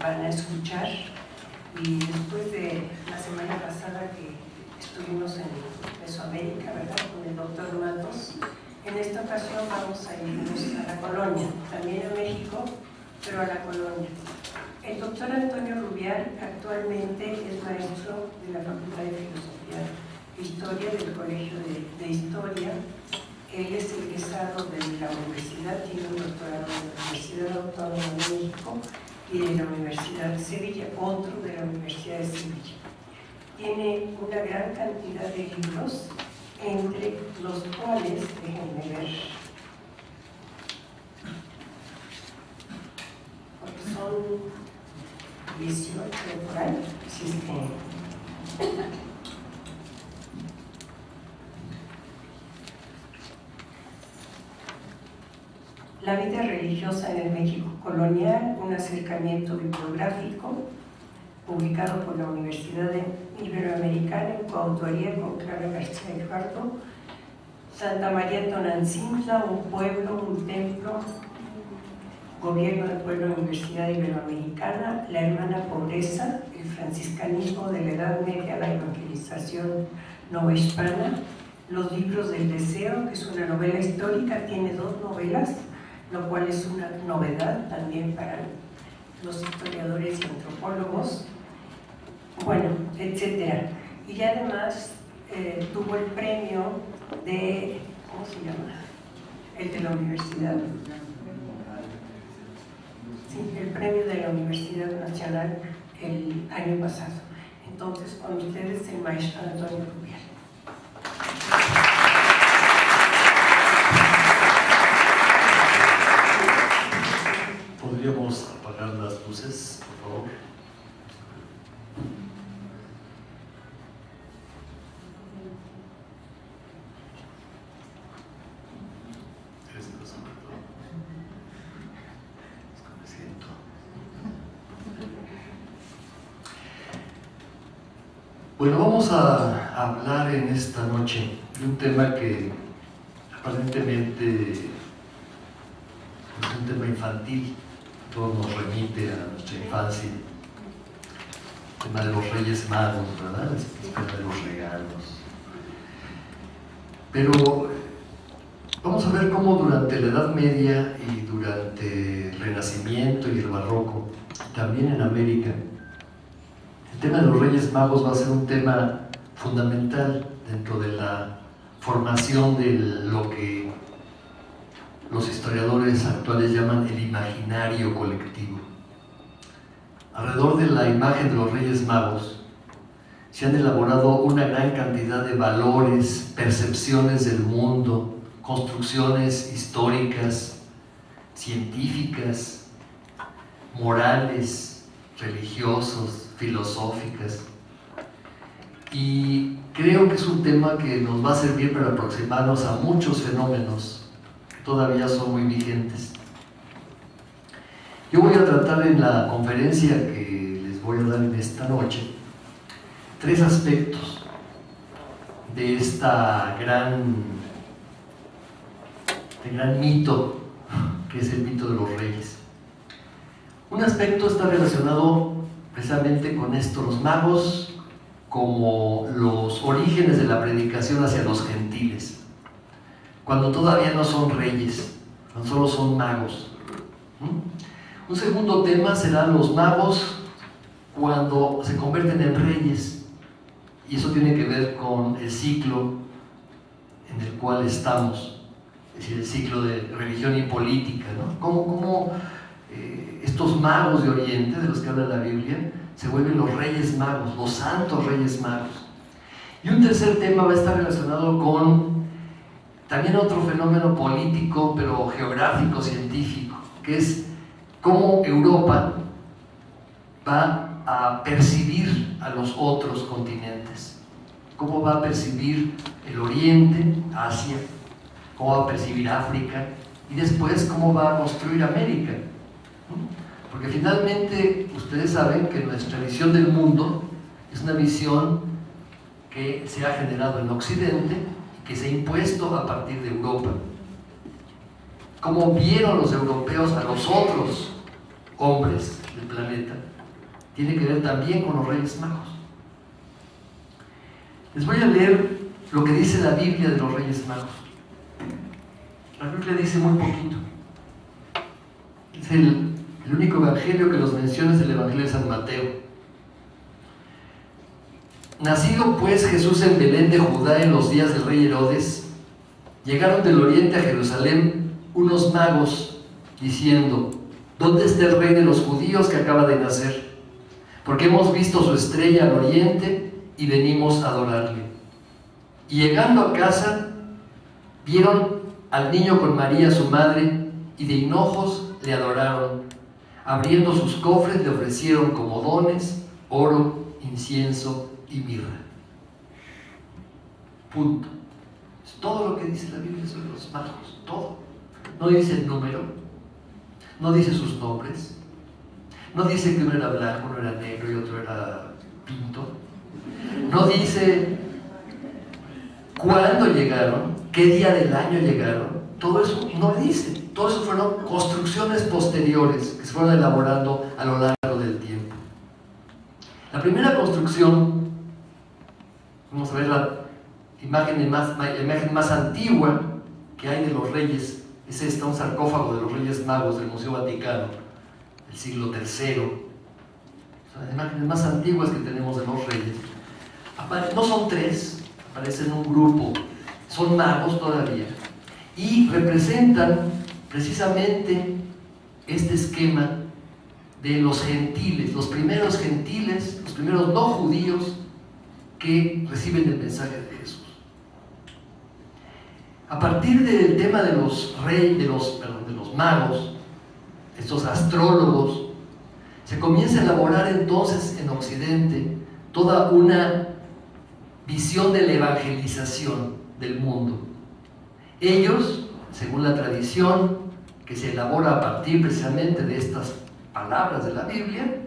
van a escuchar. Y después de la semana pasada que estuvimos en Mesoamérica, ¿verdad?, con el doctor Matos, en esta ocasión vamos a irnos a la colonia, también a México, pero a la colonia. El doctor Antonio Rubial actualmente es maestro de la Facultad de Filosofía e Historia del Colegio de Historia. Él es egresado de la universidad, tiene un doctorado de la Universidad Autónoma de México y de la Universidad de Sevilla, otro de la Universidad de Sevilla. Tiene una gran cantidad de libros, entre los cuales, déjenme ver, porque son 18 por ahí, si es que... La vida religiosa en el México colonial, un acercamiento bibliográfico, publicado por la Universidad Iberoamericana en coautoría con Clara García Eduardo. Santa María Tonantzintla, un pueblo, un templo, gobierno del pueblo, Universidad Iberoamericana. La hermana pobreza, el franciscanismo de la Edad Media, la evangelización novohispana. Los libros del deseo, que es una novela histórica, tiene 2 novelas, lo cual es una novedad también para los historiadores y antropólogos, bueno, etcétera. Y además tuvo el premio de, ¿cómo se llama?, el de la universidad, sí, el premio de la Universidad Nacional el año pasado. Entonces, con ustedes el maestro Antonio Rubial. ¿Podríamos apagar las luces, por favor? Esto sobre todo. Es que me siento. Bueno, vamos a hablar en esta noche de un tema que aparentemente es un tema infantil. Todo nos remite a nuestra infancia, el tema de los Reyes Magos, ¿verdad? El tema de los regalos. Pero vamos a ver cómo durante la Edad Media y durante el Renacimiento y el Barroco, también en América, el tema de los Reyes Magos va a ser un tema fundamental dentro de la formación de lo que los historiadores actuales llaman el imaginario colectivo. Alrededor de la imagen de los Reyes Magos se han elaborado una gran cantidad de valores, percepciones del mundo, construcciones históricas, científicas, morales, religiosos, filosóficas. Y creo que es un tema que nos va a servir para aproximarnos a muchos fenómenos todavía son muy vigentes. Yo voy a tratar en la conferencia que les voy a dar en esta noche 3 aspectos de este gran mito que es el mito de los reyes. Un aspecto está relacionado precisamente con esto, los magos como los orígenes de la predicación hacia los gentiles, cuando todavía no son reyes, cuando solo son magos. Un segundo tema serán los magos cuando se convierten en reyes, y eso tiene que ver con el ciclo en el cual estamos, es decir, el ciclo de religión y política, ¿no? Cómo estos magos de Oriente, de los que habla la Biblia, se vuelven los reyes magos, los santos reyes magos. Y un tercer tema va a estar relacionado con también otro fenómeno político, pero geográfico, científico, que es cómo Europa va a percibir a los otros continentes, cómo va a percibir el Oriente, Asia, cómo va a percibir África, y después cómo va a construir América. Porque finalmente ustedes saben que nuestra visión del mundo es una visión que se ha generado en Occidente y que se ha impuesto a partir de Europa. ¿Cómo vieron los europeos a los otros hombres del planeta, tiene que ver también con los Reyes Magos. Les voy a leer lo que dice la Biblia de los Reyes Magos. La Biblia dice muy poquito. Es el único evangelio que los menciona es el Evangelio de San Mateo. Nacido pues Jesús en Belén de Judá en los días del rey Herodes, llegaron del oriente a Jerusalén unos magos diciendo: ¿dónde está el rey de los judíos que acaba de nacer? Porque hemos visto su estrella al oriente y venimos a adorarle. Y llegando a casa, vieron al niño con María su madre, y de hinojos le adoraron. Abriendo sus cofres le ofrecieron como dones oro, incienso y mirra. Punto. Es todo lo que dice la Biblia sobre los magos, todo. No dice el número, no dice sus nombres, no dice que uno era blanco, uno era negro y otro era pinto, no dice cuándo llegaron, qué día del año llegaron. Todo eso no dice. Todo eso fueron construcciones posteriores que se fueron elaborando a lo largo del tiempo. La primera construcción, vamos a ver la imagen más antigua que hay de los reyes, es esta, un sarcófago de los Reyes Magos del Museo Vaticano, del siglo III. Son las imágenes más antiguas que tenemos de los reyes. No son tres, aparecen un grupo, son magos todavía, y representan precisamente este esquema de los gentiles, los primeros no judíos que reciben el mensaje de Jesús. A partir del tema de los magos, estos astrólogos, se comienza a elaborar entonces en Occidente toda una visión de la evangelización del mundo. Ellos, según la tradición que se elabora a partir precisamente de estas palabras de la Biblia,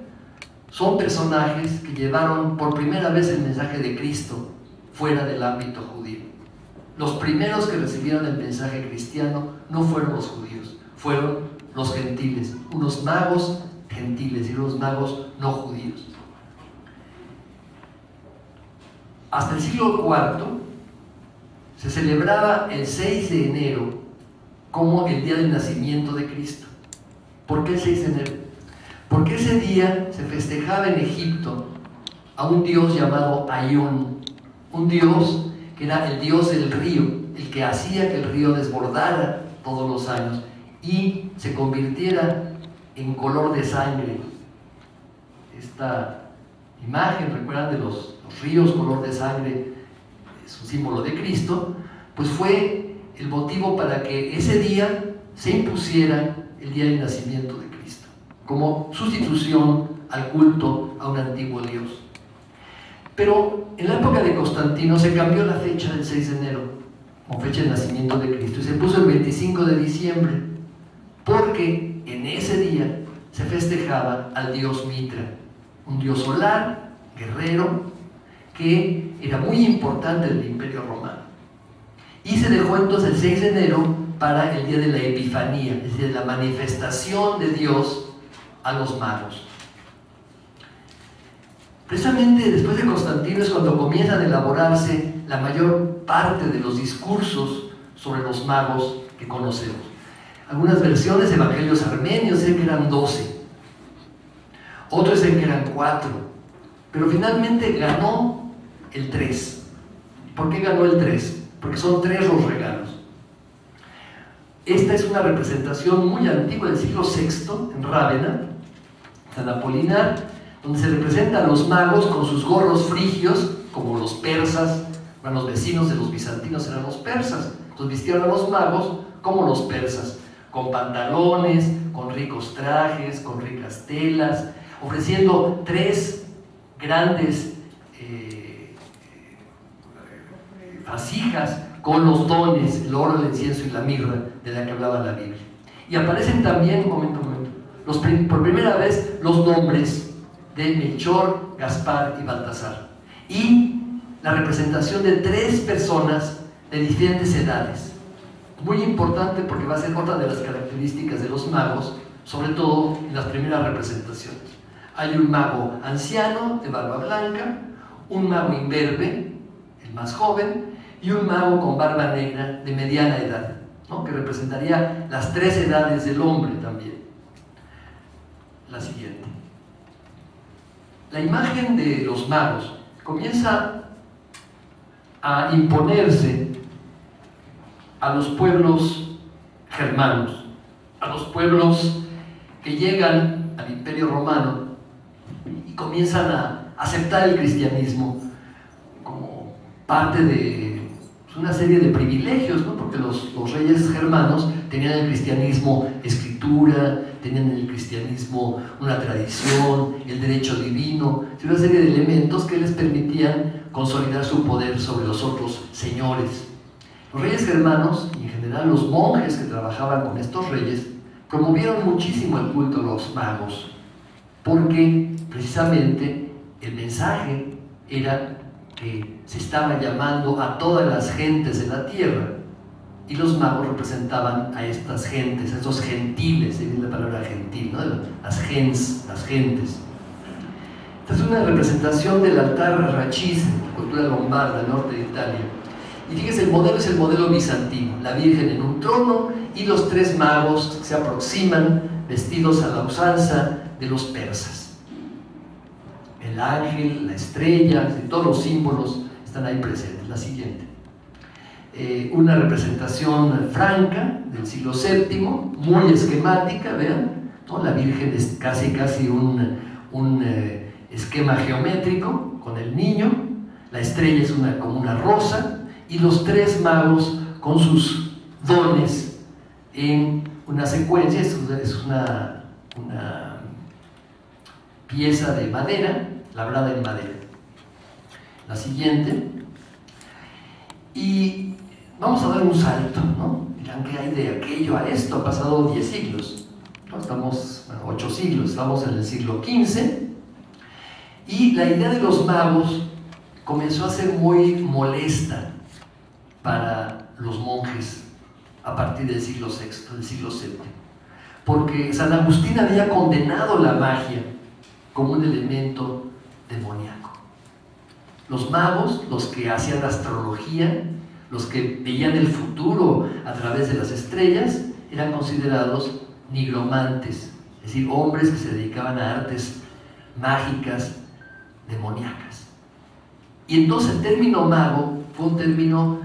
son personajes que llevaron por primera vez el mensaje de Cristo fuera del ámbito judío. Los primeros que recibieron el mensaje cristiano no fueron los judíos, fueron los gentiles, unos magos gentiles y unos magos no judíos. Hasta el siglo IV se celebraba el 6 de enero como el día del nacimiento de Cristo. ¿Por qué el 6 de enero? Porque ese día se festejaba en Egipto a un dios llamado Ayón, un dios que era el dios del río, el que hacía que el río desbordara todos los años y se convirtiera en color de sangre. Esta imagen, recuerdan, de los ríos color de sangre, es un símbolo de Cristo, pues fue el motivo para que ese día se impusiera el día del nacimiento de Cristo, como sustitución al culto a un antiguo dios. Pero en la época de Constantino se cambió la fecha del 6 de enero como fecha de nacimiento de Cristo y se puso el 25 de diciembre, porque en ese día se festejaba al dios Mitra, un dios solar, guerrero, que era muy importante en el Imperio Romano. Y se dejó entonces el 6 de enero para el día de la Epifanía, es decir, la manifestación de Dios a los magos. Precisamente después de Constantino es cuando comienzan a elaborarse la mayor parte de los discursos sobre los magos que conocemos. Algunas versiones, evangelios armenios, dicen que eran 12, otros dicen que eran 4, pero finalmente ganó el 3. ¿Por qué ganó el 3? Porque son 3 los regalos. Esta es una representación muy antigua del siglo VI en Rávena, San Apolinar, donde se representan a los magos con sus gorros frigios, como los persas. Bueno, los vecinos de los bizantinos eran los persas, entonces vistieron a los magos como los persas, con pantalones, con ricos trajes, con ricas telas, ofreciendo 3 grandes vasijas con los dones, el oro, el incienso y la mirra de la que hablaba la Biblia. Y aparecen también, por primera vez, los nombres de Melchor, Gaspar y Baltasar, y la representación de 3 personas de diferentes edades. Muy importante porque va a ser otra de las características de los magos, sobre todo en las primeras representaciones. Hay un mago anciano de barba blanca, un mago imberbe, el más joven, y un mago con barba negra de mediana edad, ¿no?, que representaría las 3 edades del hombre también. La siguiente. La imagen de los magos comienza a imponerse a los pueblos germanos, a los pueblos que llegan al Imperio Romano y comienzan a aceptar el cristianismo como parte de una serie de privilegios, ¿no? Porque los reyes germanos tenían el cristianismo escritura, tenían en el cristianismo una tradición, el derecho divino, una serie de elementos que les permitían consolidar su poder sobre los otros señores. Los reyes germanos, y en general los monjes que trabajaban con estos reyes, promovieron muchísimo el culto a los magos, porque precisamente el mensaje era que se estaba llamando a todas las gentes de la tierra, y los magos representaban a estas gentes, a estos gentiles, se dice la palabra gentil, ¿no?, las gentes. Esta es una representación del altar Rachis, la cultura lombarda, norte de Italia. Y fíjense, el modelo es el modelo bizantino, la Virgen en un trono y los 3 magos que se aproximan vestidos a la usanza de los persas. El ángel, la estrella, todos los símbolos están ahí presentes. La siguiente. Una representación franca del siglo VII, muy esquemática, vean, ¿no? La Virgen es casi un esquema geométrico con el niño, la estrella es como una rosa, y los 3 magos con sus dones en una secuencia. Es una pieza de madera, labrada en madera. La siguiente. Y vamos a dar un salto, ¿no? Dirán, ¿qué hay de aquello a esto? Ha pasado 10 siglos, ¿no? Estamos, 8 siglos, estamos en el siglo XV, y la idea de los magos comenzó a ser muy molesta para los monjes a partir del siglo VI, del siglo VII, porque San Agustín había condenado la magia como un elemento demoníaco. Los magos, los que hacían astrología, los que veían el futuro a través de las estrellas, eran considerados nigromantes, es decir, hombres que se dedicaban a artes mágicas demoníacas. Y entonces el término mago fue un término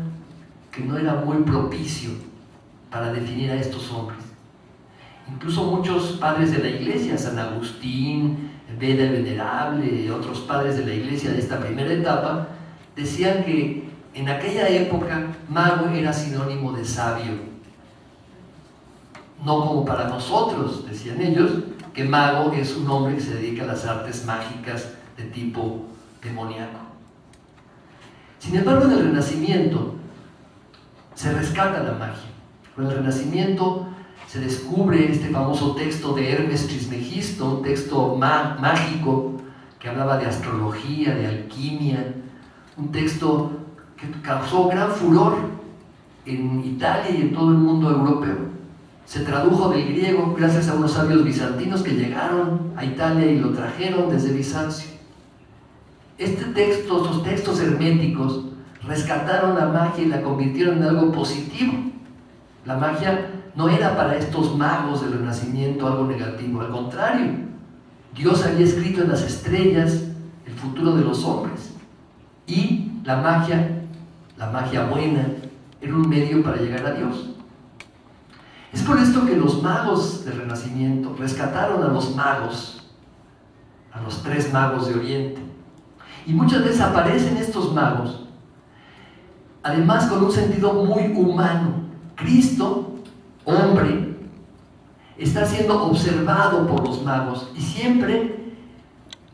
que no era muy propicio para definir a estos hombres. Incluso muchos padres de la iglesia, San Agustín, Beda el Venerable y otros padres de la iglesia de esta primera etapa, decían que en aquella época mago era sinónimo de sabio. No como para nosotros, decían ellos, que mago es un hombre que se dedica a las artes mágicas de tipo demoníaco. Sin embargo, en el Renacimiento se rescata la magia. Con el Renacimiento se descubre este famoso texto de Hermes Trismegisto, un texto mágico que hablaba de astrología, de alquimia, un texto que causó gran furor en Italia y en todo el mundo europeo. Se tradujo del griego gracias a unos sabios bizantinos que llegaron a Italia y lo trajeron desde Bizancio. Estos textos herméticos rescataron la magia y la convirtieron en algo positivo. La magia no era para estos magos del Renacimiento algo negativo, al contrario, Dios había escrito en las estrellas el futuro de los hombres, y la magia buena, era un medio para llegar a Dios. Es por esto que los magos del Renacimiento rescataron a los magos, a los 3 magos de Oriente, y muchas veces aparecen estos magos además con un sentido muy humano. Cristo, hombre, está siendo observado por los magos, y siempre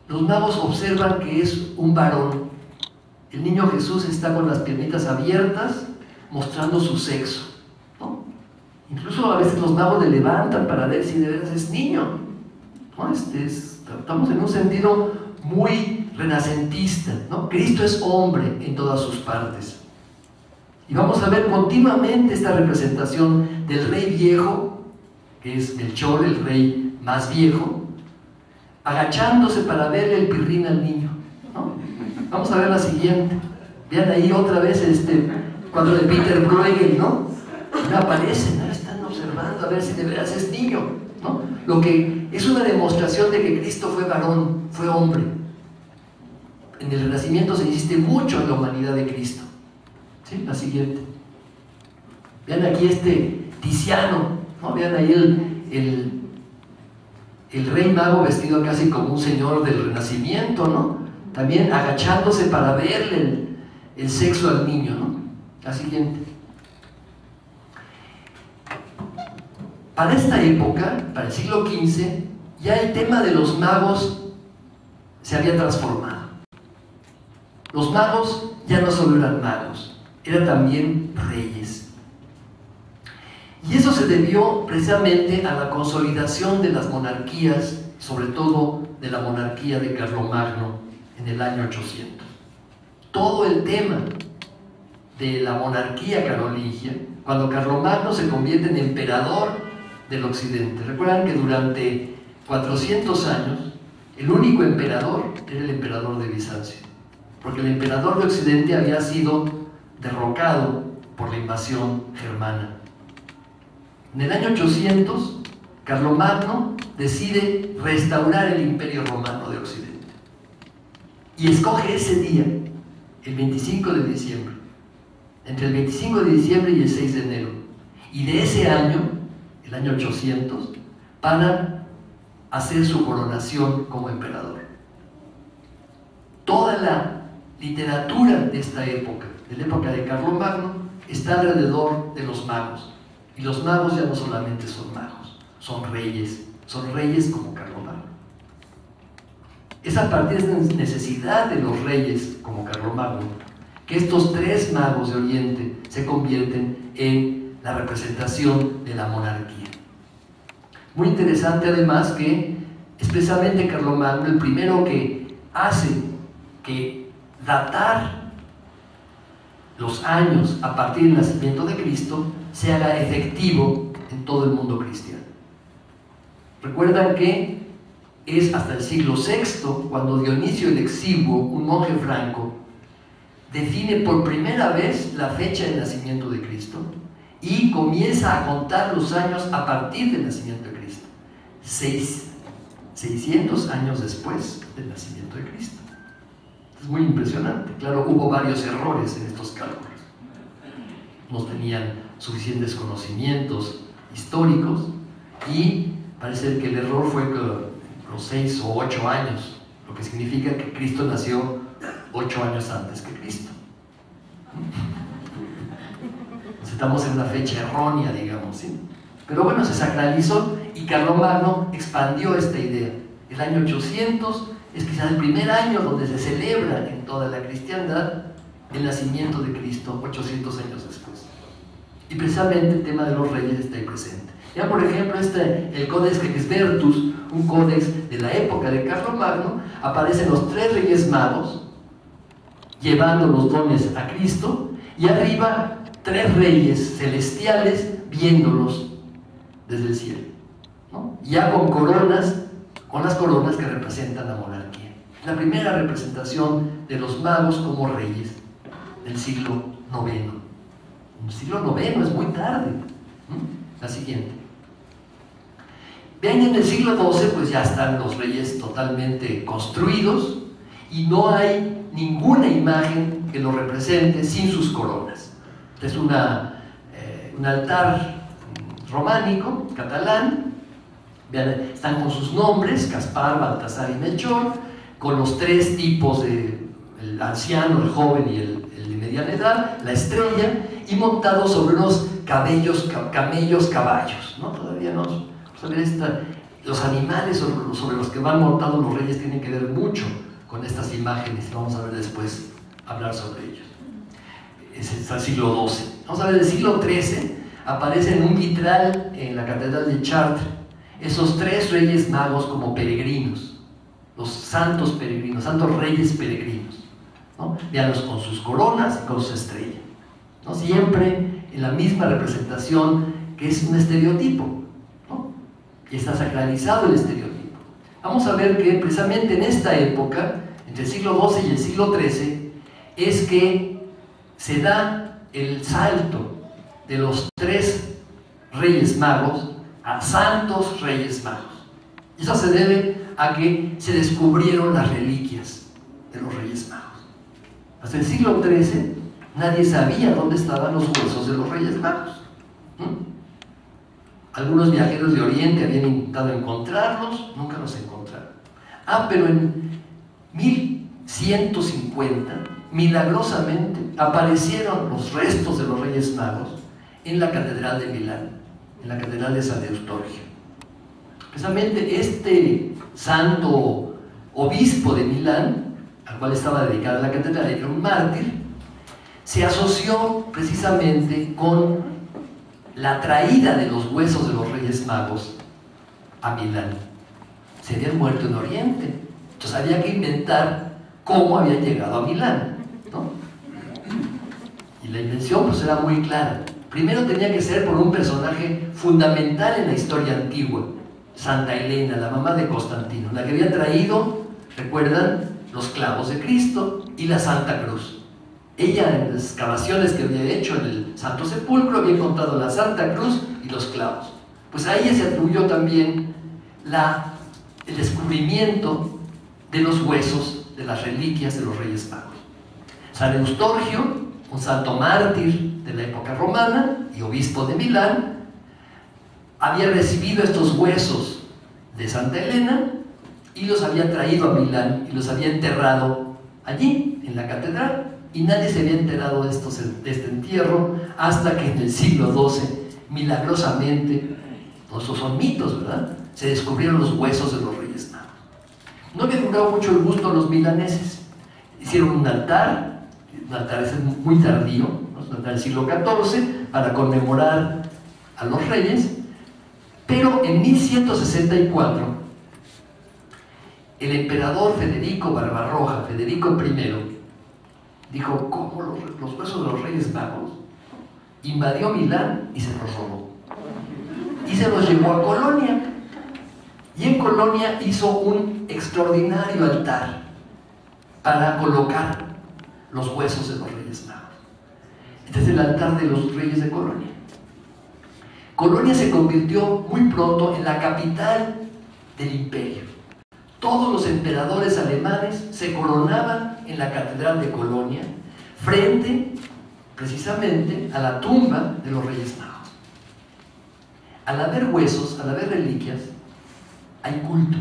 los magos observan que es un varón. El niño Jesús está con las piernitas abiertas, mostrando su sexo, ¿no? Incluso a veces los magos le levantan para ver si de veras es niño, ¿no? Estamos en un sentido muy renacentista, ¿no? Cristo es hombre en todas sus partes. Y vamos a ver continuamente esta representación del rey viejo que es Melchor, el rey más viejo, agachándose para verle el pirrín al niño, ¿no? Vamos a ver la siguiente. Vean ahí otra vez este cuadro de Peter Bruegel, ¿no? No aparece, ¿no? Están observando a ver si de veras es niño, ¿no? Lo que es una demostración de que Cristo fue varón, fue hombre. En el Renacimiento se insiste mucho en la humanidad de Cristo. ¿Sí? La siguiente. Vean aquí este Tiziano, ¿no? Vean ahí el rey mago vestido casi como un señor del Renacimiento, ¿no? También agachándose para verle el sexo al niño, ¿no? La siguiente. Para esta época, para el siglo XV, ya el tema de los magos se había transformado. Los magos ya no solo eran magos, eran también reyes. Y eso se debió precisamente a la consolidación de las monarquías, sobre todo de la monarquía de Carlomagno en el año 800. Todo el tema de la monarquía carolingia, cuando Carlomagno se convierte en emperador del occidente. Recuerdan que durante 400 años el único emperador era el emperador de Bizancio, porque el emperador de occidente había sido derrocado por la invasión germana. En el año 800, Carlomagno decide restaurar el imperio romano de occidente y escoge ese día, el 25 de diciembre, entre el 25 de diciembre y el 6 de enero, y de ese año, el año 800, para hacer su coronación como emperador. Toda la literatura de esta época, de la época de Carlomagno, está alrededor de los magos. Y los magos ya no solamente son magos, son reyes como Carlomagno. Es a partir de esta necesidad de los reyes como Carlomagno que estos tres magos de Oriente se convierten en la representación de la monarquía. Muy interesante además que es precisamente Carlomagno el primero que hace que datar los años a partir del nacimiento de Cristo se haga efectivo en todo el mundo cristiano. Recuerdan que es hasta el siglo VI cuando Dionisio el Exiguo, un monje franco, define por primera vez la fecha del nacimiento de Cristo y comienza a contar los años a partir del nacimiento de Cristo. 600 años después del nacimiento de Cristo. Es muy impresionante. Claro, hubo varios errores en estos cálculos. No tenían suficientes conocimientos históricos y parece que el error fue que los 6 o 8 años, lo que significa que Cristo nació 8 años antes que Cristo. Estamos en una fecha errónea, digamos, ¿sí? Pero bueno, se sacralizó y Carlomagno expandió esta idea. El año 800 es quizás el primer año donde se celebra en toda la cristiandad el nacimiento de Cristo, 800 años después. Y precisamente el tema de los reyes está ahí presente. Ya por ejemplo, el Codex Gegisbertus, un códex de la época de Carlomagno, aparecen los 3 reyes magos llevando los dones a Cristo y arriba 3 reyes celestiales viéndolos desde el cielo, ¿no? Ya con coronas, con las coronas que representan la monarquía. La primera representación de los magos como reyes del siglo IX. El siglo IX es muy tarde. La siguiente. Vean, en el siglo XII pues ya están los reyes totalmente construidos y no hay ninguna imagen que los represente sin sus coronas. Es un altar románico, catalán. Vean, están con sus nombres, Caspar, Baltasar y Melchor, con los 3 tipos de el anciano, el joven y el de mediana edad, la estrella, y montados sobre unos camellos, caballos, ¿no? Todavía no. Los animales sobre los que van montados los reyes tienen que ver mucho con estas imágenes, y vamos a ver después hablar sobre ellos. Es el siglo XII. Vamos a ver, el siglo XIII aparece en un vitral en la catedral de Chartres esos 3 reyes magos como peregrinos, los santos peregrinos, santos reyes peregrinos, ¿no? Veanlos con sus coronas y con su estrella, ¿no? Siempre en la misma representación que es un estereotipo, ¿no? y está sacralizado el estereotipo. Vamos a ver que precisamente en esta época, entre el siglo XII y el siglo XIII, es que se da el salto de los 3 reyes magos a santos reyes magos. Y eso se debe a que se descubrieron las reliquias de los reyes magos. Hasta el siglo XIII nadie sabía dónde estaban los huesos de los reyes magos. Algunos viajeros de Oriente habían intentado encontrarlos, nunca los encontraron. Pero en 1150, milagrosamente, aparecieron los restos de los reyes magos en la catedral de Milán, en la catedral de San Eustorgio. Precisamente este santo obispo de Milán, al cual estaba dedicada la catedral, era un mártir, se asoció precisamente con la traída de los huesos de los reyes magos a Milán. Se habían muerto en Oriente, entonces había que inventar cómo habían llegado a Milán, ¿no? Y la invención pues era muy clara. Primero tenía que ser por un personaje fundamental en la historia antigua, Santa Elena, la mamá de Constantino, la que había traído, ¿recuerdan?, los clavos de Cristo y la Santa Cruz. Ella, en las excavaciones que había hecho en el Santo Sepulcro, había encontrado la Santa Cruz y los clavos. Pues a ella se atribuyó también el descubrimiento de los huesos, de las reliquias de los Reyes Magos. San Eustorgio, un santo mártir de la época romana y obispo de Milán, había recibido estos huesos de Santa Elena y los había traído a Milán y los había enterrado allí, en la catedral. Y nadie se había enterado de este entierro hasta que en el siglo XII, milagrosamente, todos estos son mitos, ¿verdad?, se descubrieron los huesos de los Reyes Magos. No había durado mucho el gusto a los milaneses. Hicieron un altar ese muy tardío, ¿no?, un altar del siglo XIV, para conmemorar a los reyes, pero en 1164, el emperador Federico Barbarroja, Federico I, dijo: ¿cómo los huesos de los Reyes Magos? Invadió Milán y se los robó. Y se los llevó a Colonia. Y en Colonia hizo un extraordinario altar para colocar los huesos de los Reyes Magos. Este es el altar de los reyes de Colonia. Colonia se convirtió muy pronto en la capital del imperio. Todos los emperadores alemanes se coronaban en la catedral de Colonia, frente precisamente a la tumba de los Reyes Magos. Al haber huesos, al haber reliquias, hay culto,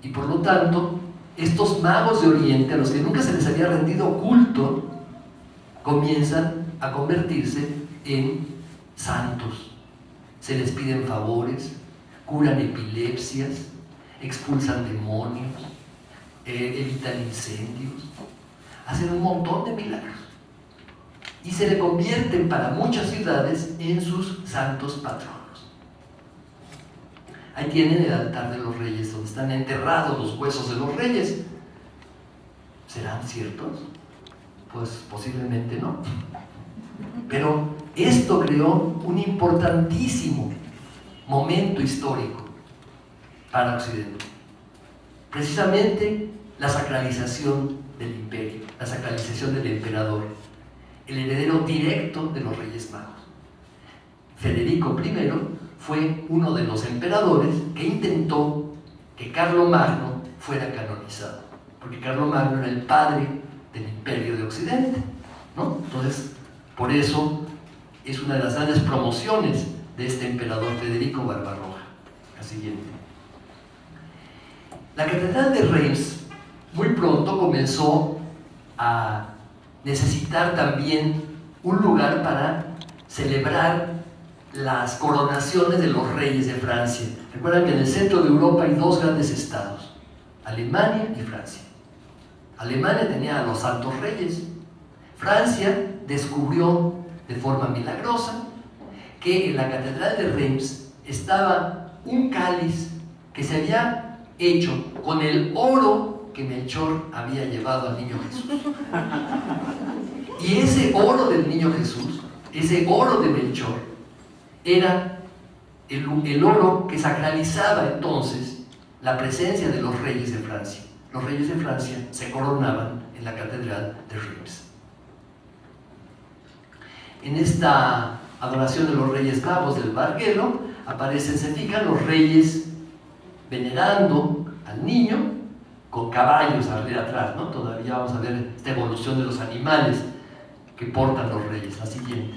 y por lo tanto estos magos de Oriente, a los que nunca se les había rendido culto, comienzan a convertirse en santos. Se les piden favores, curan epilepsias, expulsan demonios, evitan incendios, hacen un montón de milagros y se le convierten para muchas ciudades en sus santos patronos. Ahí tienen el altar de los reyes, donde están enterrados los huesos de los reyes. ¿Serán ciertos? Pues posiblemente no. Pero esto creó un importantísimo momento histórico para Occidente. Precisamente la sacralización del imperio, la sacralización del emperador, el heredero directo de los Reyes Magos. Federico I fue uno de los emperadores que intentó que Carlomagno fuera canonizado, porque Carlomagno era el padre del imperio de Occidente, ¿no? Entonces, por eso es una de las grandes promociones de este emperador Federico Barbarroja. La siguiente. La catedral de Reims muy pronto comenzó a necesitar también un lugar para celebrar las coronaciones de los reyes de Francia. Recuerdan que en el centro de Europa hay dos grandes estados, Alemania y Francia. Alemania tenía a los santos reyes. Francia descubrió de forma milagrosa que en la catedral de Reims estaba un cáliz que se había hecho con el oro que Melchor había llevado al niño Jesús. Y ese oro del niño Jesús, ese oro de Melchor, era el oro que sacralizaba entonces la presencia de los reyes de Francia. Los reyes de Francia se coronaban en la catedral de Reims. En esta adoración de los Reyes Magos del Barguelo aparecen, se fijan, los reyes venerando al niño con caballos atrás, ¿no? Todavía vamos a ver esta evolución de los animales que portan los reyes, la siguiente.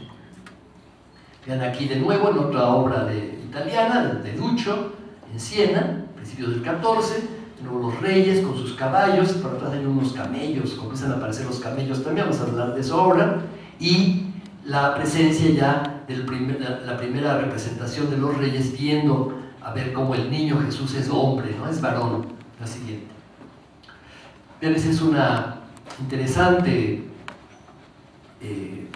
Vean aquí de nuevo en otra obra italiana, de Duccio, en Siena, principios del 14, de nuevo los reyes con sus caballos, por atrás hay unos camellos, comienzan a aparecer los camellos también, vamos a hablar de esa obra, y la presencia ya de la primera representación de los reyes, viendo a ver cómo el niño Jesús es hombre, ¿no? Es varón. La siguiente. Vean, esa es una interesante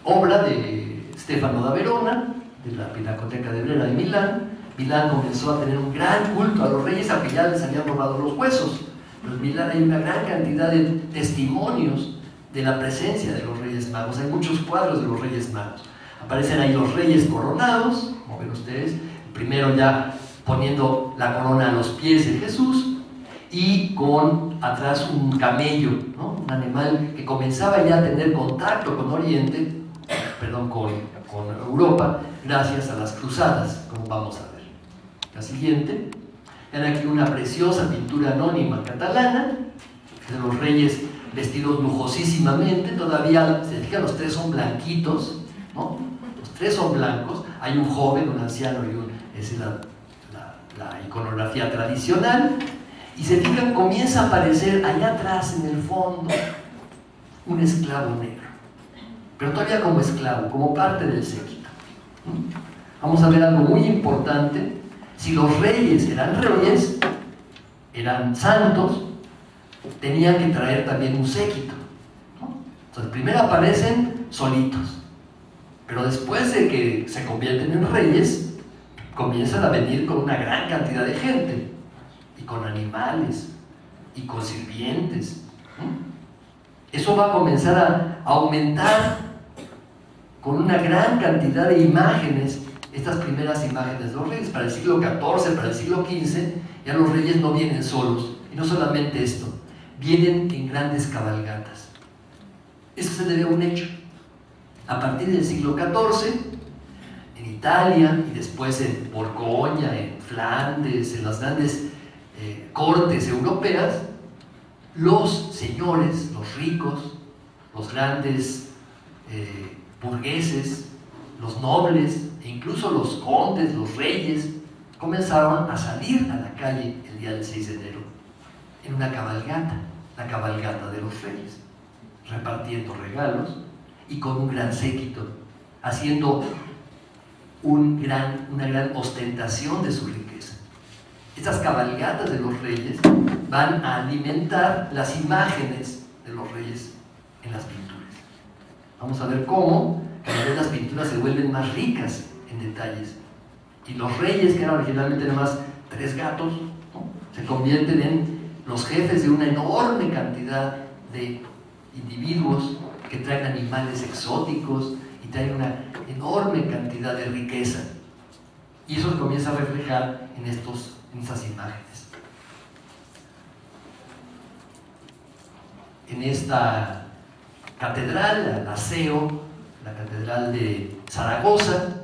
obra de Stefano da Verona, de la Pinacoteca de Brera de Milán. Milán comenzó a tener un gran culto a los reyes, aunque ya les habían robado los huesos. Pero en Milán hay una gran cantidad de testimonios de la presencia de los Reyes Magos. Hay muchos cuadros de los Reyes Magos. Aparecen ahí los reyes coronados, como ven ustedes, el primero ya poniendo la corona a los pies de Jesús, y con atrás un camello, ¿no? Un animal que comenzaba ya a tener contacto con Oriente, perdón, con Europa, gracias a las cruzadas, como vamos a ver. La siguiente. Vean aquí una preciosa pintura anónima catalana de los reyes vestidos lujosísimamente. Todavía, se fijan, los tres son blanquitos, ¿no? Los tres son blancos. Hay un joven, un anciano y es la iconografía tradicional. Y se fijan, comienza a aparecer allá atrás en el fondo un esclavo negro, pero todavía como esclavo, como parte del séquito. Vamos a ver algo muy importante. Si los reyes eran reyes, eran santos, tenían que traer también un séquito, ¿no? Entonces primero aparecen solitos, pero después de que se convierten en reyes, comienzan a venir con una gran cantidad de gente, y con animales, y con sirvientes, ¿no? Eso va a comenzar a aumentar con una gran cantidad de imágenes. Estas primeras imágenes de los reyes, para el siglo XIV, para el siglo XV, ya los reyes no vienen solos, y no solamente esto, vienen en grandes cabalgatas. Eso se debe a un hecho. A partir del siglo XIV, en Italia, y después en Borgoña, en Flandes, en las grandes cortes europeas, los señores, los ricos, los grandes burgueses, los nobles, e incluso los condes, los reyes, comenzaron a salir a la calle el día del 6 de enero en una cabalgata, la cabalgata de los reyes, repartiendo regalos y con un gran séquito, haciendo una gran ostentación de su riqueza. Estas cabalgatas de los reyes van a alimentar las imágenes de los reyes en las pinturas. Vamos a ver cómo cada vez las pinturas se vuelven más ricas en detalles. Y los reyes, que eran originalmente nada más 3 gatos, ¿no?, se convierten en los jefes de una enorme cantidad de individuos que traen animales exóticos y traen una enorme cantidad de riqueza. Y eso se comienza a reflejar en estas imágenes. En esta catedral, la Seo, la catedral de Zaragoza,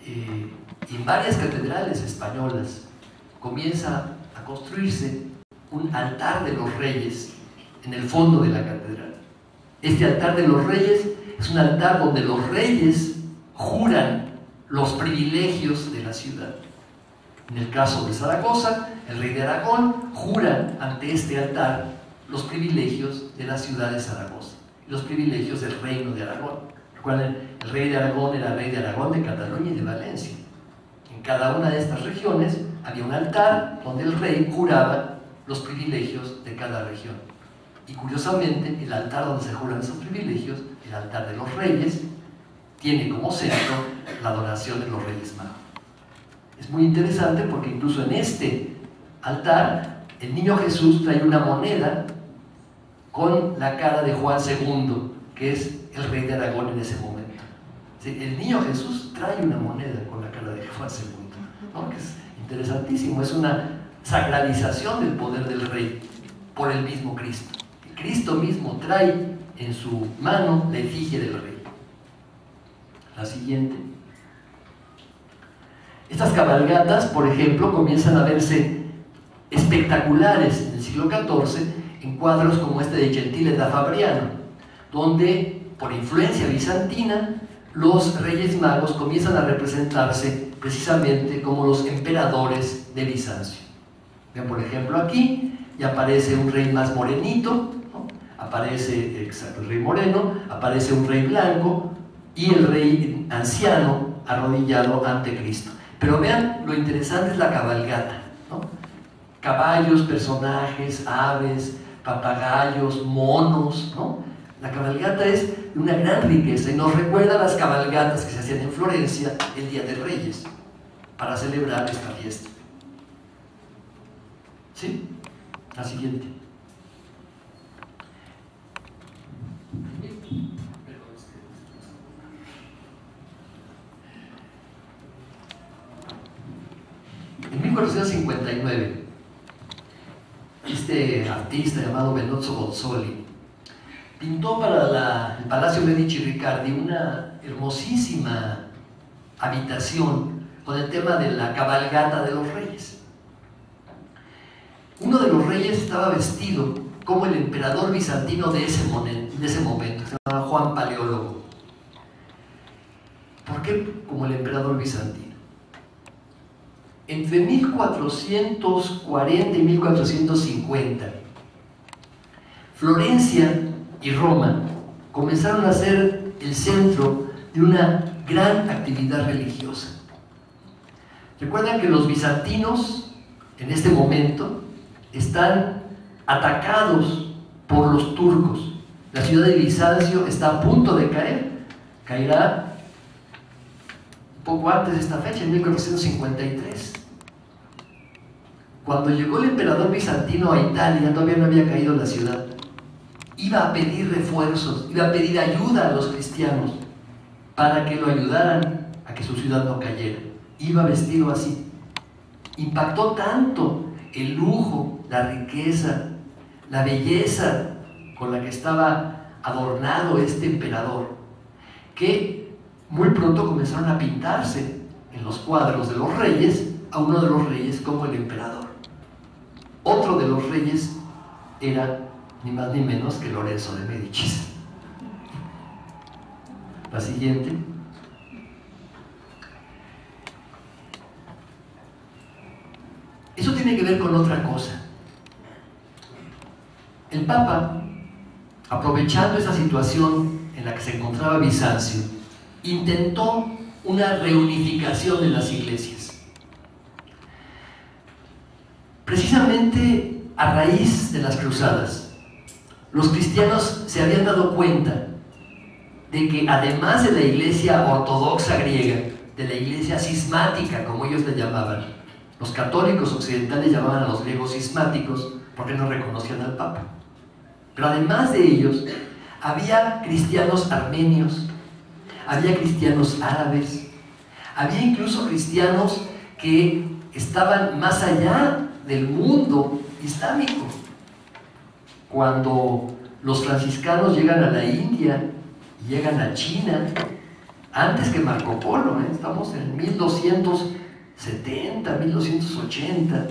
y en varias catedrales españolas, comienza a construirse un altar de los reyes en el fondo de la catedral. Este altar de los reyes es un altar donde los reyes juran los privilegios de la ciudad. En el caso de Zaragoza, el rey de Aragón jura ante este altar los privilegios de la ciudad de Zaragoza, los privilegios del reino de Aragón. Recuerden, el rey de Aragón era rey de Aragón, de Cataluña y de Valencia. En cada una de estas regiones había un altar donde el rey juraba los privilegios de cada región. Y curiosamente, el altar donde se juran esos privilegios, el altar de los reyes, tiene como centro la adoración de los Reyes Magos. Es muy interesante porque incluso en este altar, el niño Jesús trae una moneda con la cara de Juan II, que es el rey de Aragón en ese momento. El niño Jesús trae una moneda con la cara de Juan II. ¿no? Que es interesantísimo, es una sacralización del poder del rey por el mismo Cristo. Cristo mismo trae en su mano la efigie del rey. La siguiente. Estas cabalgatas, por ejemplo, comienzan a verse espectaculares en el siglo XIV en cuadros como este de Gentile da Fabriano, donde, por influencia bizantina, los reyes magos comienzan a representarse precisamente como los emperadores de Bizancio. Ven, por ejemplo, aquí ya aparece un rey más morenito, ¿no? Aparece el rey moreno, aparece un rey blanco y el rey anciano arrodillado ante Cristo. Pero vean, lo interesante es la cabalgata, ¿no? Caballos, personajes, aves, papagayos, monos, ¿no? La cabalgata es de una gran riqueza y nos recuerda las cabalgatas que se hacían en Florencia el Día de Reyes para celebrar esta fiesta. ¿Sí? La siguiente. En 1459, este artista llamado Benozzo Gozzoli pintó para el Palacio Medici Riccardi una hermosísima habitación con el tema de la cabalgata de los reyes. Uno de los reyes estaba vestido como el emperador bizantino de ese momento, se llamaba Juan Paleólogo. ¿Por qué como el emperador bizantino? Entre 1440 y 1450, Florencia y Roma comenzaron a ser el centro de una gran actividad religiosa. Recuerdan que los bizantinos en este momento están atacados por los turcos. La ciudad de Bizancio está a punto de caer, caerá poco antes de esta fecha, en 1453. Cuando llegó el emperador bizantino a Italia, todavía no había caído la ciudad. Iba a pedir refuerzos, iba a pedir ayuda a los cristianos para que lo ayudaran a que su ciudad no cayera. Iba vestido así. Impactó tanto el lujo, la riqueza, la belleza con la que estaba adornado este emperador, que muy pronto comenzaron a pintarse en los cuadros de los reyes a uno de los reyes como el emperador. Otro de los reyes era ni más ni menos que Lorenzo de Médicis. La siguiente. Eso tiene que ver con otra cosa. El Papa, aprovechando esa situación en la que se encontraba Bizancio, intentó una reunificación de las iglesias. Precisamente a raíz de las cruzadas, los cristianos se habían dado cuenta de que además de la iglesia ortodoxa griega, de la iglesia cismática, como ellos le llamaban, los católicos occidentales llamaban a los griegos cismáticos porque no reconocían al Papa. Pero además de ellos, había cristianos armenios, había cristianos árabes, había incluso cristianos que estaban más allá del mundo islámico. Cuando los franciscanos llegan a la India, llegan a China, antes que Marco Polo, estamos en 1270, 1280,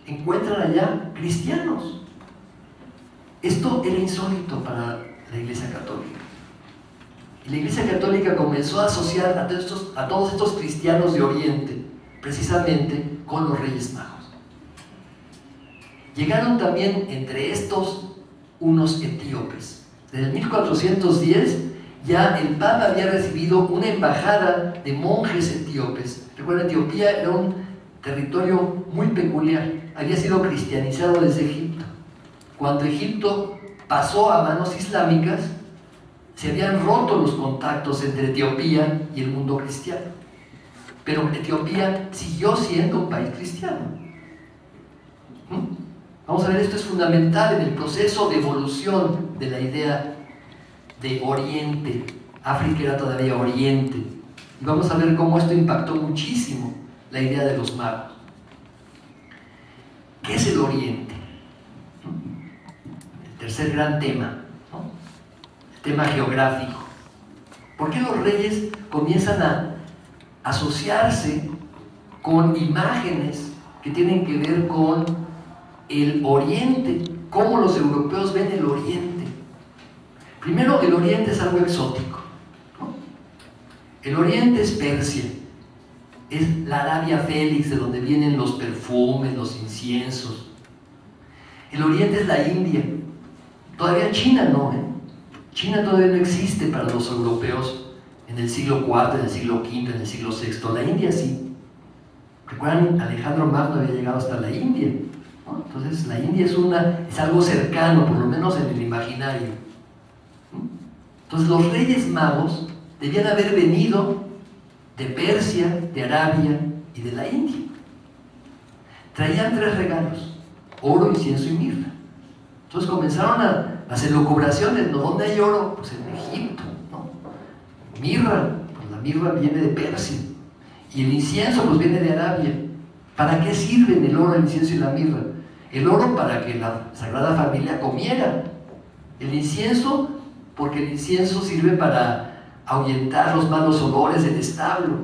encuentran allá cristianos. Esto era insólito para la Iglesia Católica. Y la Iglesia Católica comenzó a asociar a todos estos cristianos de Oriente, precisamente con los Reyes Magos. Llegaron también entre estos unos etíopes. Desde 1410 ya el Papa había recibido una embajada de monjes etíopes. Recuerden, Etiopía era un territorio muy peculiar, había sido cristianizado desde Egipto. Cuando Egipto pasó a manos islámicas, se habían roto los contactos entre Etiopía y el mundo cristiano. Pero Etiopía siguió siendo un país cristiano. Vamos a ver, esto es fundamental en el proceso de evolución de la idea de Oriente. África era todavía Oriente. Y vamos a ver cómo esto impactó muchísimo la idea de los magos. ¿Qué es el Oriente? El tercer gran tema, ¿no? El tema geográfico. ¿Por qué los reyes comienzan a asociarse con imágenes que tienen que ver con el Oriente? ¿Cómo los europeos ven el Oriente? Primero, el Oriente es algo exótico, ¿no? El Oriente es Persia, es la Arabia Félix, de donde vienen los perfumes, los inciensos. El Oriente es la India. Todavía China no, ¿eh? China todavía no existe para los europeos en el siglo IV, en el siglo V, en el siglo VI. La India sí. Recuerdan, Alejandro Magno había llegado hasta la India, ¿no? Entonces la India es algo cercano, por lo menos en el imaginario, ¿no? Entonces los reyes magos debían haber venido de Persia, de Arabia y de la India. Traían 3 regalos: oro, incienso y mirra. Entonces comenzaron a hacer elucubraciones, ¿no? ¿Dónde hay oro? Pues en Egipto, ¿no? Mirra, pues la mirra viene de Persia. Y el incienso pues viene de Arabia. ¿Para qué sirven el oro, el incienso y la mirra? El oro para que la Sagrada Familia comiera. El incienso, porque el incienso sirve para ahuyentar los malos olores del establo.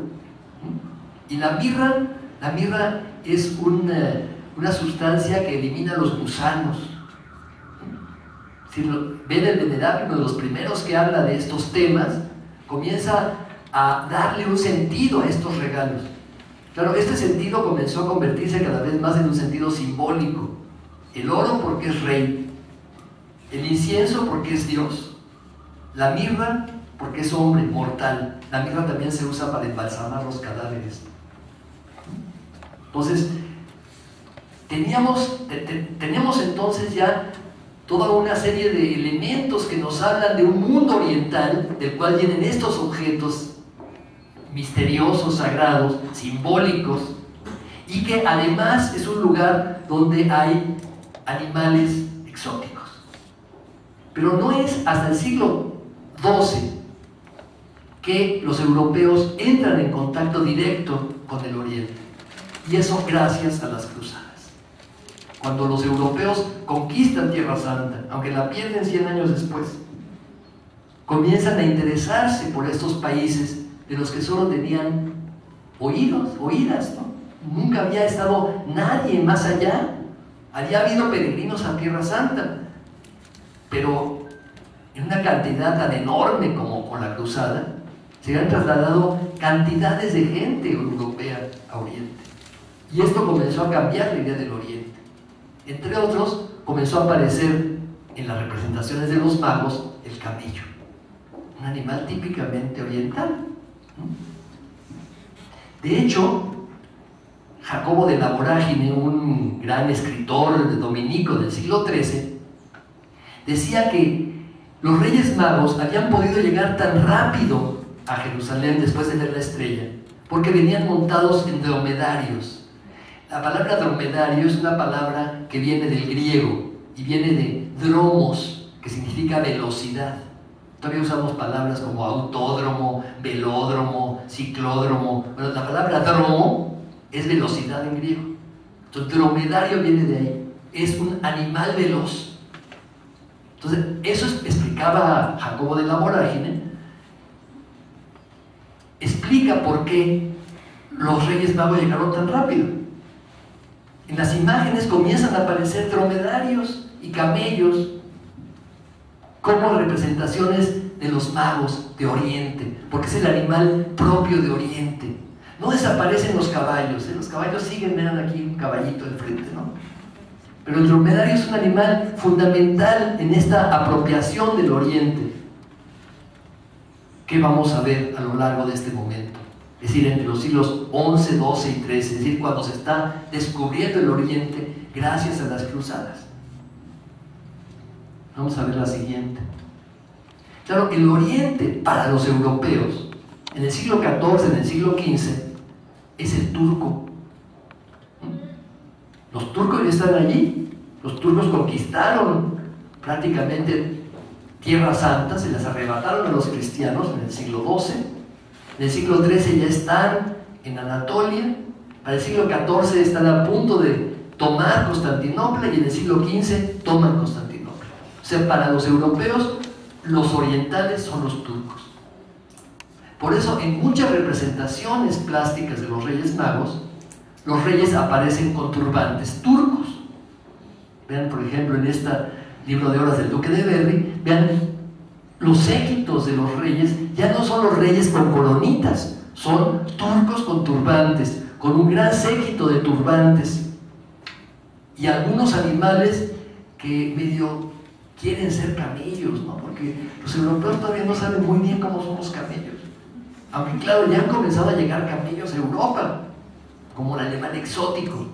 Y la mirra es una sustancia que elimina los gusanos. Si ven el Venerable, uno de los primeros que habla de estos temas, comienza a darle un sentido a estos regalos. Claro, este sentido comenzó a convertirse cada vez más en un sentido simbólico. El oro porque es rey, el incienso porque es Dios, la mirra porque es hombre, mortal. La mirra también se usa para embalsamar los cadáveres. Entonces, teníamos entonces ya toda una serie de elementos que nos hablan de un mundo oriental del cual vienen estos objetos misteriosos, sagrados, simbólicos, y que además es un lugar donde hay animales exóticos. Pero no es hasta el siglo XII que los europeos entran en contacto directo con el Oriente, y eso gracias a las cruzadas. Cuando los europeos conquistan Tierra Santa, aunque la pierden 100 años después, comienzan a interesarse por estos países de los que solo tenían oídas, ¿no? Nunca había estado nadie más allá. Había habido peregrinos a Tierra Santa, pero en una cantidad tan enorme como con la cruzada, se han trasladado cantidades de gente europea a Oriente. Y esto comenzó a cambiar la idea del Oriente. Entre otros, comenzó a aparecer en las representaciones de los magos el camello, un animal típicamente oriental. De hecho, Jacobo de la Vorágine, un gran escritor dominico del siglo XIII, decía que los reyes magos habían podido llegar tan rápido a Jerusalén después de ver la estrella porque venían montados en dromedarios. La palabra dromedario es una palabra que viene del griego y viene de dromos, que significa velocidad. Todavía usamos palabras como autódromo, velódromo, ciclódromo. Bueno, la palabra dromo es velocidad en griego. Entonces, dromedario viene de ahí. Es un animal veloz. Entonces, eso explicaba Jacobo de la Vorágine. Explica por qué los reyes magos llegaron tan rápido. En las imágenes comienzan a aparecer dromedarios y camellos como representaciones de los magos de Oriente, porque es el animal propio de Oriente. No desaparecen los caballos, los caballos siguen, vean aquí un caballito al frente, ¿no? Pero el dromedario es un animal fundamental en esta apropiación del Oriente, que vamos a ver a lo largo de este momento. Es decir, entre los siglos XI, XII y XIII, es decir, cuando se está descubriendo el Oriente gracias a las cruzadas. Vamos a ver la siguiente. Claro, el Oriente para los europeos, en el siglo XIV, en el siglo XV, es el turco. Los turcos ya están allí. Los turcos conquistaron prácticamente Tierra Santa, se las arrebataron a los cristianos en el siglo XII. En el siglo XIII ya están en Anatolia, Para el siglo XIV están a punto de tomar Constantinopla y en el siglo XV toman Constantinopla. O sea, para los europeos, los orientales son los turcos. Por eso, en muchas representaciones plásticas de los Reyes Magos, los reyes aparecen con turbantes turcos. Vean, por ejemplo, en este libro de horas del Duque de Berry, vean los séquitos de los reyes, ya no son los reyes con coronitas, son turcos con turbantes, con un gran séquito de turbantes. Y algunos animales que medio quieren ser camellos, ¿no? Porque los europeos todavía no saben muy bien cómo son los camellos. Aunque claro, ya han comenzado a llegar camellos a Europa, como el alemán exótico.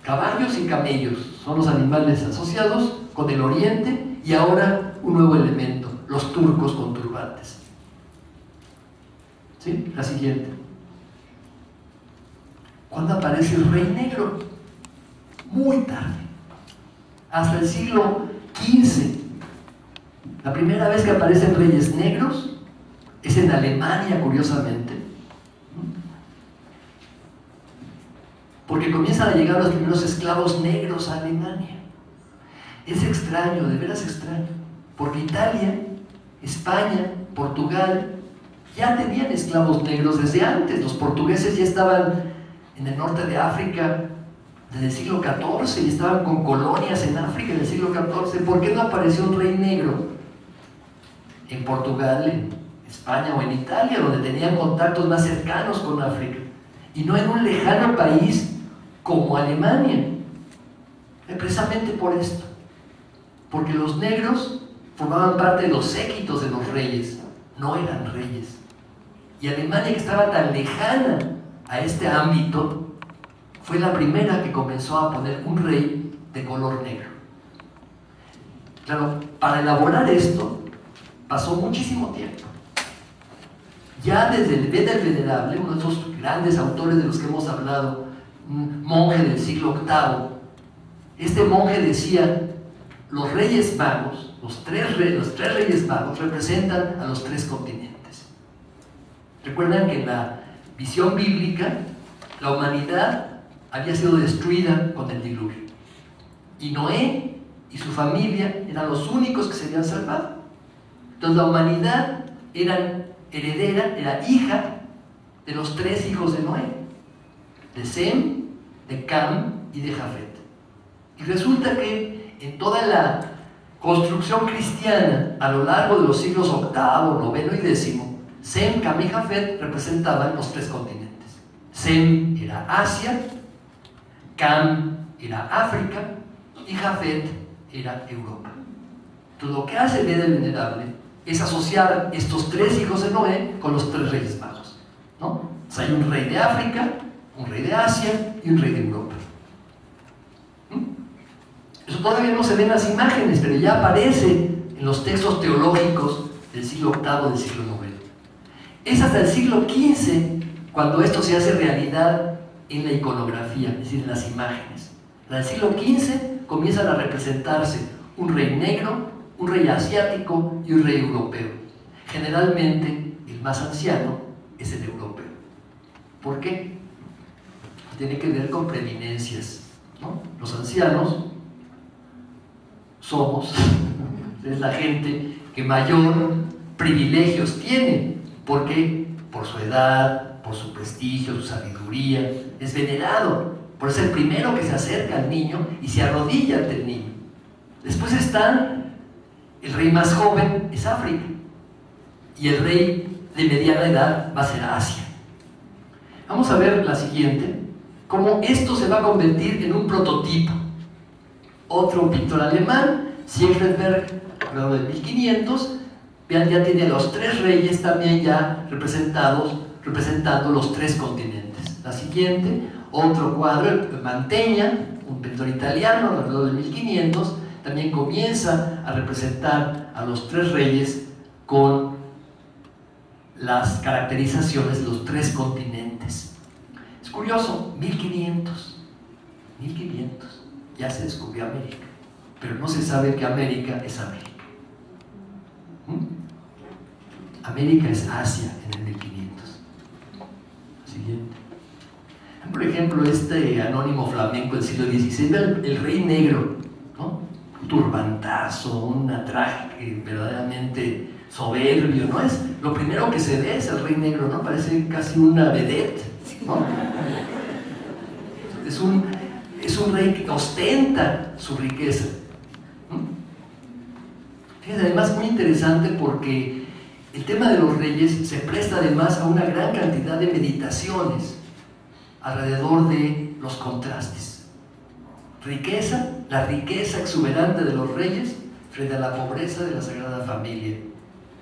Caballos y camellos son los animales asociados con el oriente y ahora un nuevo elemento, los turcos con turbantes. ¿Sí? La siguiente. ¿Cuándo aparece el rey negro? Muy tarde, hasta el siglo XV. La primera vez que aparecen reyes negros es en Alemania, curiosamente, porque comienzan a llegar los primeros esclavos negros a Alemania. Es extraño, de veras extraño, porque Italia, España, Portugal ya tenían esclavos negros desde antes. Los portugueses ya estaban en el norte de África desde el siglo XIV y estaban con colonias en África en el siglo XIV. ¿Por qué no apareció un rey negro en Portugal, en España o en Italia, donde tenían contactos más cercanos con África, y no en un lejano país como Alemania? Precisamente por esto, porque los negros formaban parte de los séquitos de los reyes, no eran reyes. Y Alemania, que estaba tan lejana a este ámbito, fue la primera que comenzó a poner un rey de color negro. Claro, para elaborar esto pasó muchísimo tiempo. Ya desde el Beda el Venerable, uno de esos grandes autores de los que hemos hablado, un monje del siglo VIII, este monje decía: los reyes magos, los tres reyes magos representan a los tres continentes. Recuerdan que en la visión bíblica la humanidad había sido destruida con el diluvio y Noé y su familia eran los únicos que se habían salvado. Entonces la humanidad era heredera, era hija de los tres hijos de Noé, de Sem, de Cam y de Jafet. Y resulta que en toda la construcción cristiana a lo largo de los siglos VIII, IX y X, Sem, Cam y Jafet representaban los tres continentes. Sem era Asia, Cam era África y Jafet era Europa. Entonces lo que hace Beda el Venerable es asociar estos tres hijos de Noé con los tres reyes magos, ¿no? Entonces hay un rey de África, un rey de Asia y un rey de Europa. Eso todavía no se ve en las imágenes, pero ya aparece en los textos teológicos del siglo VIII, del siglo IX. Es hasta el siglo XV cuando esto se hace realidad en la iconografía, es decir, en las imágenes. En el siglo XV comienzan a representarse un rey negro, un rey asiático y un rey europeo. Generalmente el más anciano es el europeo. ¿Por qué? Tiene que ver con preeminencias, ¿no? Los ancianos somos es la gente que mayor privilegios tiene. ¿Por qué? Por su edad, por su prestigio, su sabiduría, es venerado. Por eso es el primero que se acerca al niño y se arrodilla ante el niño. Después están el rey más joven, es África, y el rey de mediana edad va a ser Asia. Vamos a ver la siguiente, cómo esto se va a convertir en un prototipo. Otro pintor alemán, Siegfried alrededor de 1500, vean, ya tiene a los tres reyes también ya representando los tres continentes. La siguiente, otro cuadro, Mantegna, un pintor italiano alrededor de 1500, también comienza a representar a los tres reyes con las caracterizaciones de los tres continentes. Es curioso, 1500, ya se descubrió América, pero no se sabe que América es América. América es Asia en el 1500. Siguiente. Por ejemplo, este anónimo flamenco del siglo XVI, el rey negro, ¿no? Un turbantazo, un traje verdaderamente soberbio, ¿no? Es lo primero que se ve es el rey negro, ¿no? Parece casi una vedette, ¿no? Es un rey que ostenta su riqueza. Fíjense, además muy interesante porque el tema de los reyes se presta además a una gran cantidad de meditaciones alrededor de los contrastes. Riqueza, la riqueza exuberante de los reyes frente a la pobreza de la Sagrada Familia,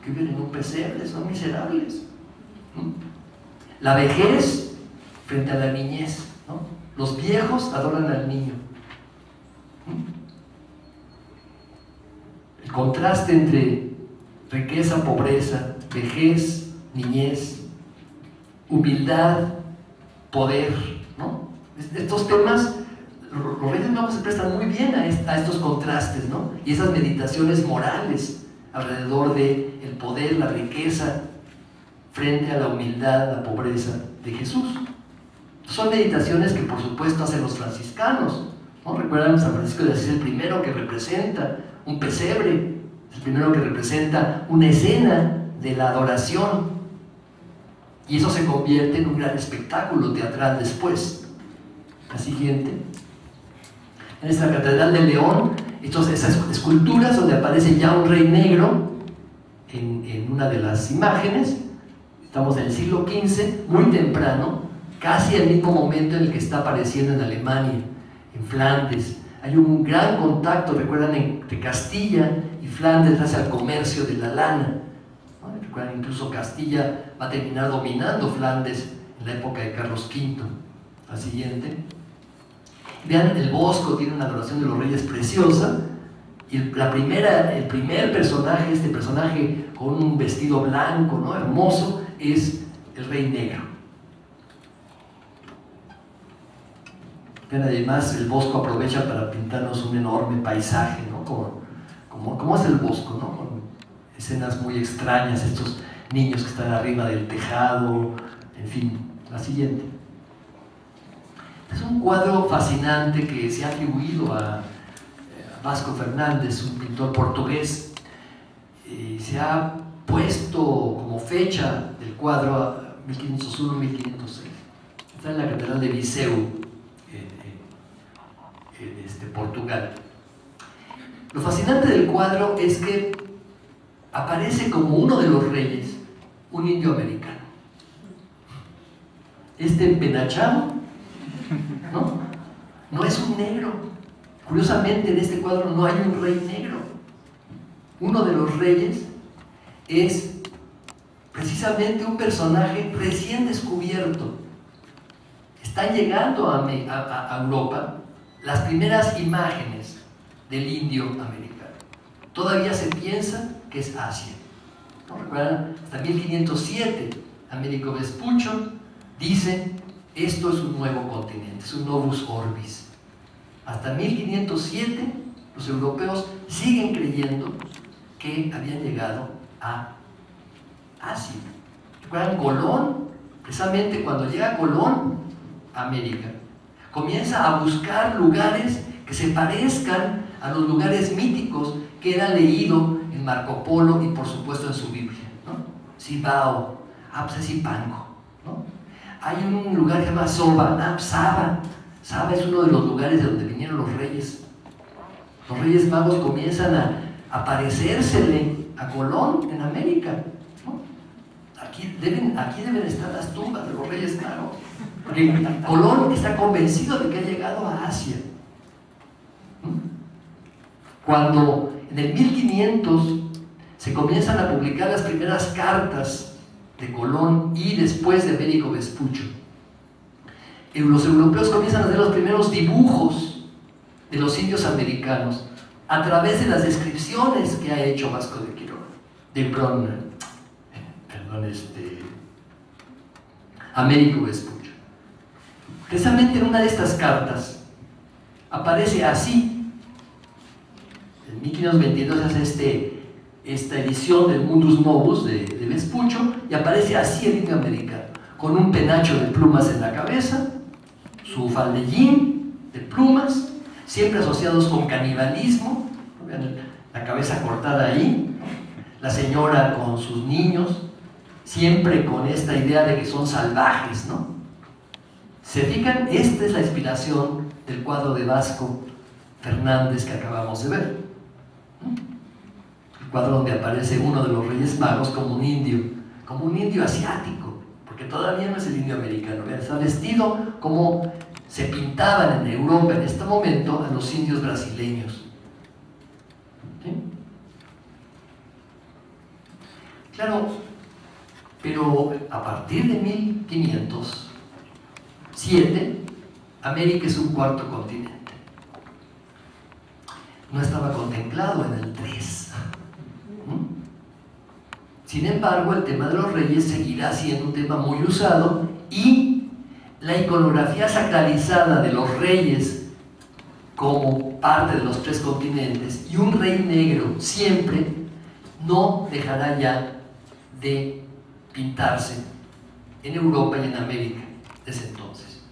que viven en un pesebre, son miserables. La vejez frente a la niñez, ¿no? Los viejos adoran al niño. El contraste entre riqueza, pobreza, vejez, niñez, humildad, poder, ¿no? Estos temas, los Reyes Magos se prestan muy bien a estos contrastes, ¿no? Y esas meditaciones morales alrededor del poder, la riqueza, frente a la humildad, la pobreza de Jesús. Son meditaciones que por supuesto hacen los franciscanos, ¿no? Recuerdan a San Francisco de Asís, el primero que representa un pesebre, el primero que representa una escena de la adoración, y eso se convierte en un gran espectáculo teatral después. La siguiente. En esta Catedral de León, esas esculturas donde aparece ya un rey negro en una de las imágenes. Estamos en el siglo XV, muy temprano, casi al mismo momento en el que está apareciendo en Alemania, en Flandes. Hay un gran contacto, recuerdan, entre Castilla y Flandes gracias al comercio de la lana. Recuerdan, incluso Castilla va a terminar dominando Flandes en la época de Carlos V. La siguiente. Vean, el Bosco tiene una adoración de los reyes preciosa, y el primer personaje, este personaje con un vestido blanco, ¿no? Hermoso, es el rey negro. Vean, además el Bosco aprovecha para pintarnos un enorme paisaje, ¿no? Como es el Bosco, ¿no? Con escenas muy extrañas, estos niños que están arriba del tejado, en fin. La siguiente. Es un cuadro fascinante que se ha atribuido a Vasco Fernández, un pintor portugués. Se ha puesto como fecha del cuadro a 1501-1506. Está en la Catedral de Viseu, en Portugal. Lo fascinante del cuadro es que aparece como uno de los reyes un indio americano. Este empenachado, no es un negro. Curiosamente, en este cuadro no hay un rey negro. Uno de los reyes es precisamente un personaje recién descubierto. Están llegando a Europa las primeras imágenes del indio americano. Todavía se piensa que es Asia, ¿no? ¿Recuerdan? Hasta 1507, Américo Vespuccio dice: esto es un nuevo continente, es un novus orbis. Hasta 1507 los europeos siguen creyendo que habían llegado a Asia. ¿Recuerdan? Colón, precisamente cuando llega Colón a América, comienza a buscar lugares que se parezcan a los lugares míticos que él ha leído en Marco Polo y por supuesto en su Biblia, ¿no? Cibao, Zipango, ¿no? Hay un lugar que se llama Soba, Saba. Saba es uno de los lugares de donde vinieron los reyes. Los Reyes Magos comienzan a parecérsele a Colón en América, ¿no? Aquí deben estar las tumbas de los Reyes Magos, porque Colón está convencido de que ha llegado a Asia. Cuando en el 1500 se comienzan a publicar las primeras cartas de Colón y después de Américo Vespuccio, los europeos comienzan a hacer los primeros dibujos de los indios americanos a través de las descripciones que ha hecho Vasco Américo Vespuccio. Precisamente en una de estas cartas aparece así. En 1522 hace esta edición del Mundus Novus de Vespuccio y aparece así el indio americano, con un penacho de plumas en la cabeza, su faldellín de plumas, siempre asociados con canibalismo, vean la cabeza cortada ahí, la señora con sus niños, siempre con esta idea de que son salvajes, ¿no? ¿Se fijan? Esta es la inspiración del cuadro de Vasco Fernández que acabamos de ver. El cuadro donde aparece uno de los Reyes Magos como un indio asiático, porque todavía no es el indio americano. Vean, está vestido como se pintaban en Europa en este momento a los indios brasileños. ¿Sí? Claro, pero a partir de 1507, América es un cuarto continente. No estaba contemplado en el 3. Sin embargo, el tema de los reyes seguirá siendo un tema muy usado y la iconografía sacralizada de los reyes como parte de los 3 continentes y un rey negro siempre no dejará ya de pintarse en Europa y en América desde entonces.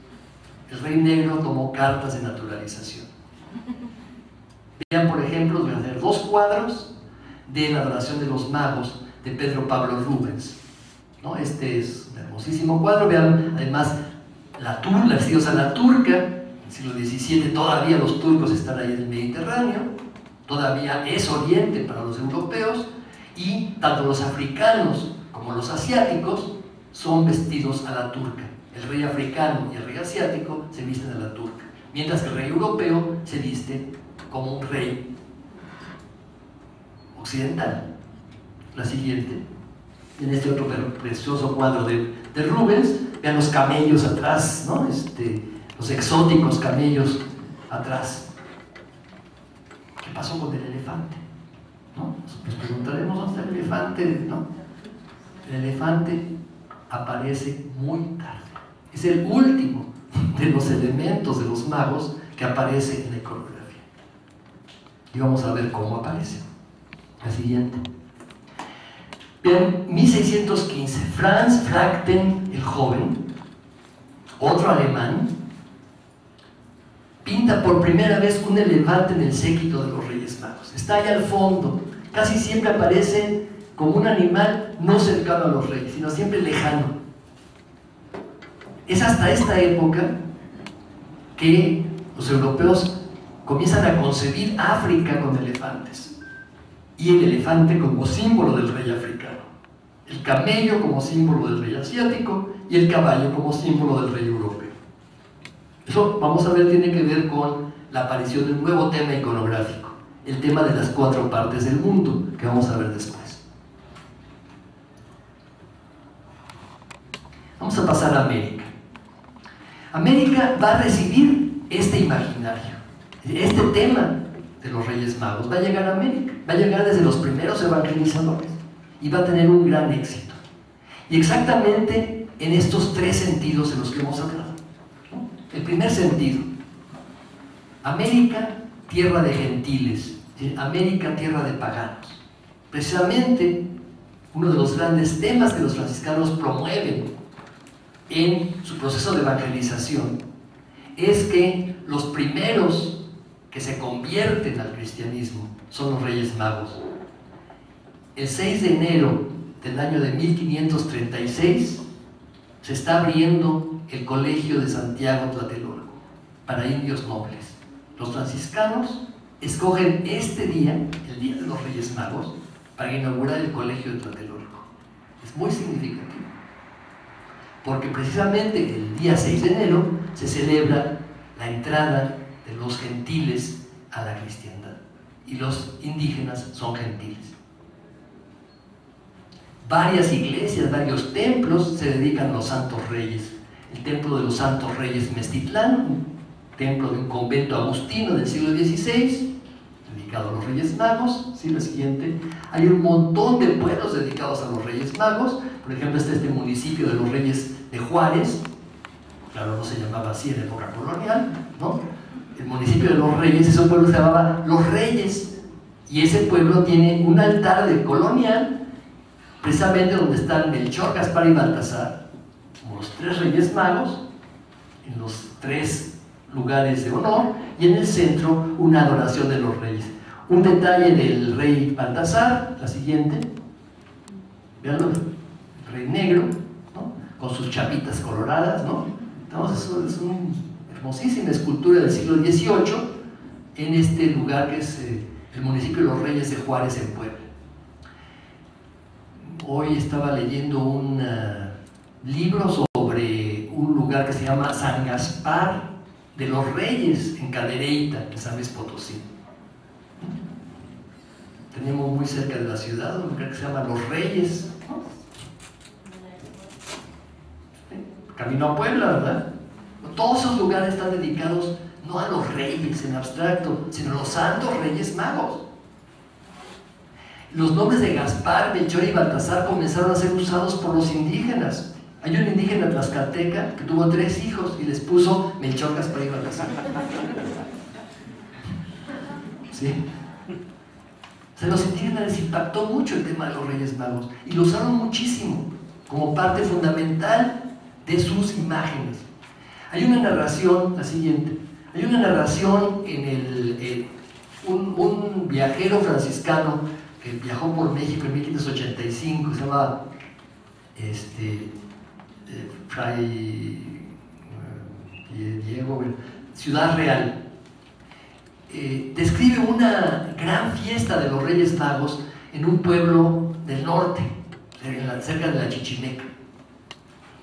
El rey negro tomó cartas de naturalización. Vean, por ejemplo, voy a hacer 2 cuadros de la adoración de los magos de Pedro Pablo Rubens, ¿no? Este es un hermosísimo cuadro. Vean, además, la vestidos a la turca. En el siglo XVII todavía los turcos están ahí en el Mediterráneo, todavía es oriente para los europeos, y tanto los africanos como los asiáticos son vestidos a la turca. El rey africano y el rey asiático se visten a la turca, mientras que el rey europeo se viste como un rey occidental. La siguiente, en este otro precioso cuadro de Rubens, vean los camellos atrás, ¿no? Los exóticos camellos atrás. ¿Qué pasó con el elefante? ¿No? Nos preguntaremos dónde está el elefante, ¿no? El elefante aparece muy tarde. Es el último de los elementos de los magos que aparece en la iconografía. Y vamos a ver cómo aparece. La siguiente. Bien, 1615, Franz Frachten el Joven, otro alemán, pinta por primera vez un elefante en el séquito de los Reyes Magos. Está ahí al fondo, casi siempre aparece como un animal no cercano a los reyes, sino siempre lejano. Es hasta esta época que los europeos comienzan a concebir África con elefantes, y el elefante como símbolo del rey africano, el camello como símbolo del rey asiático y el caballo como símbolo del rey europeo. Eso, vamos a ver, tiene que ver con la aparición de un nuevo tema iconográfico, el tema de las 4 partes del mundo, que vamos a ver después. Vamos a pasar a América. América va a recibir este imaginario, este tema de los Reyes Magos, va a llegar a América, va a llegar desde los primeros evangelizadores y va a tener un gran éxito. Y exactamente en estos 3 sentidos en los que hemos hablado, ¿no? El primer sentido, América, tierra de gentiles, ¿sí? América, tierra de paganos. Precisamente uno de los grandes temas que los franciscanos promueven en su proceso de evangelización es que los primeros que se convierten al cristianismo son los Reyes Magos. El 6 de enero del año de 1536 se está abriendo el Colegio de Santiago Tlatelolco para indios nobles. Los franciscanos escogen este día, el Día de los Reyes Magos, para inaugurar el Colegio de Tlatelolco. Es muy significativo, porque precisamente el día 6 de enero se celebra la entrada de los gentiles a la cristiandad, y los indígenas son gentiles. Varias iglesias, varios templos se dedican a los santos reyes. El templo de los santos reyes Mestitlán, un templo de un convento agustino del siglo XVI, dedicado a los Reyes Magos. ¿Sí? La siguiente. Hay un montón de pueblos dedicados a los Reyes Magos. Por ejemplo, está este municipio de los Reyes de Juárez. Claro, no se llamaba así en época colonial, ¿no? El municipio de los Reyes, ese pueblo se llamaba Los Reyes, y ese pueblo tiene un altar de colonial, precisamente donde están Melchor, Gaspar y Baltasar, como con los 3 Reyes Magos, en los 3 lugares de honor, y en el centro una adoración de los reyes. Un detalle del rey Baltasar, la siguiente, veanlo, el rey negro, ¿no? Con sus chapitas coloradas, ¿no? Entonces, eso es una hermosísima escultura del siglo XVIII en este lugar que es el municipio de Los Reyes de Juárez, en Puebla. Hoy estaba leyendo un libro sobre un lugar que se llama San Gaspar de los Reyes, en Cadereyta, en San Luis Potosí. Tenemos muy cerca de la ciudad un lugar que se llama Los Reyes, ¿no? Camino a Puebla, ¿verdad? Todos esos lugares están dedicados no a los reyes en abstracto, sino a los santos Reyes Magos. Los nombres de Gaspar, Melchor y Baltasar comenzaron a ser usados por los indígenas. Hay un indígena tlaxcalteca que tuvo 3 hijos y les puso Melchor, Gaspar y Baltasar. ¿Sí? O sea, a los indígenas les impactó mucho el tema de los Reyes Magos y lo usaron muchísimo como parte fundamental de sus imágenes. Hay una narración, la siguiente, hay una narración en un viajero franciscano que viajó por México en 1585, se llama Fray Diego, Ciudad Real. Describe una gran fiesta de los Reyes Magos en un pueblo del norte, cerca de la Chichimeca.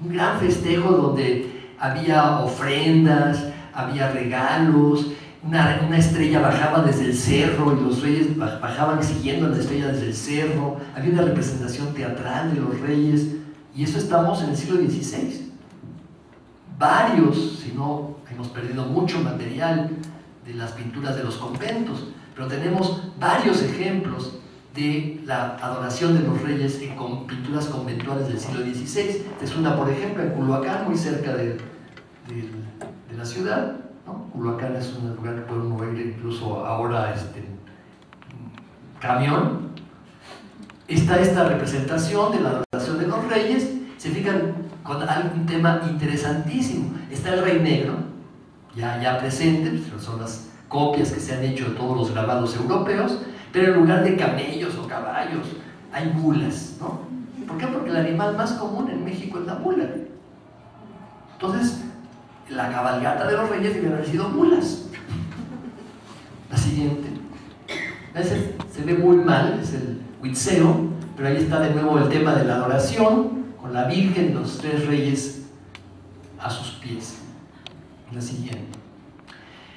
Un gran festejo donde había ofrendas, había regalos, una estrella bajaba desde el cerro y los reyes bajaban siguiendo a la estrella desde el cerro, había una representación teatral de los reyes, y eso estamos en el siglo XVI. Varios, si no hemos perdido mucho material de las pinturas de los conventos, pero tenemos varios ejemplos de la adoración de los reyes en pinturas conventuales del siglo XVI. Es una, por ejemplo, en Culhuacán, muy cerca de la ciudad, ¿no? Culhuacán es un lugar que puede uno ir incluso ahora camión. Está esta representación de la adoración de los reyes. Se fijan con algún tema interesantísimo. Está el rey negro, ya presente, son las copias que se han hecho de todos los grabados europeos, pero en lugar de camellos o caballos hay mulas, ¿no? ¿Por qué? Porque el animal más común en México es la mula. Entonces, la cabalgata de los reyes debe haber sido mulas. La siguiente. Se ve muy mal, es el huitzeo, pero ahí está de nuevo el tema de la adoración, con la Virgen y los 3 reyes a sus pies. La siguiente.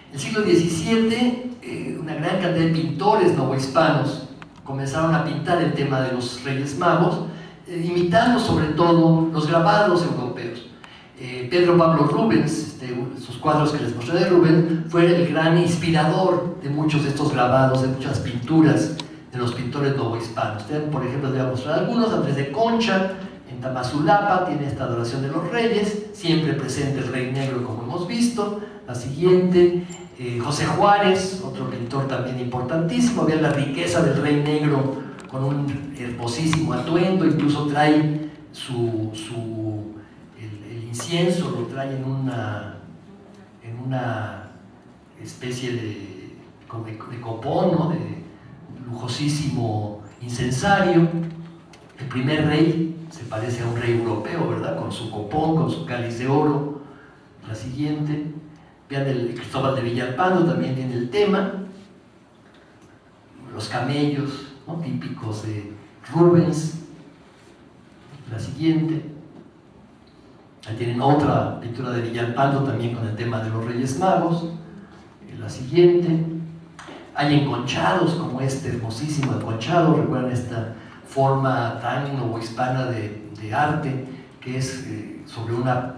En el siglo XVII, una gran cantidad de pintores novohispanos comenzaron a pintar el tema de los Reyes Magos, imitando sobre todo los grabados europeos. Pedro Pablo Rubens, sus cuadros que les mostré de Rubens, fue el gran inspirador de muchos de estos grabados, de muchas pinturas de los pintores novohispanos. Por ejemplo, les voy a mostrar algunos. Andrés de Concha, en Tamazulapa, tiene esta adoración de los reyes, siempre presente el rey negro, como hemos visto. La siguiente, José Juárez, otro pintor también importantísimo. Vean la riqueza del rey negro con un hermosísimo atuendo, incluso trae el incienso, lo trae en una especie de copón, ¿no? De lujosísimo incensario. El primer rey se parece a un rey europeo, ¿verdad? Con su copón, con su cáliz de oro. La siguiente, vean el Cristóbal de Villalpando, también tiene el tema. Los camellos, ¿no? Típicos de Rubens. La siguiente. Ahí tienen otra pintura de Villalpando también con el tema de los Reyes Magos. La siguiente. Hay enconchados como este hermosísimo enconchado. Recuerdan esta forma tan novohispana de arte, que es sobre una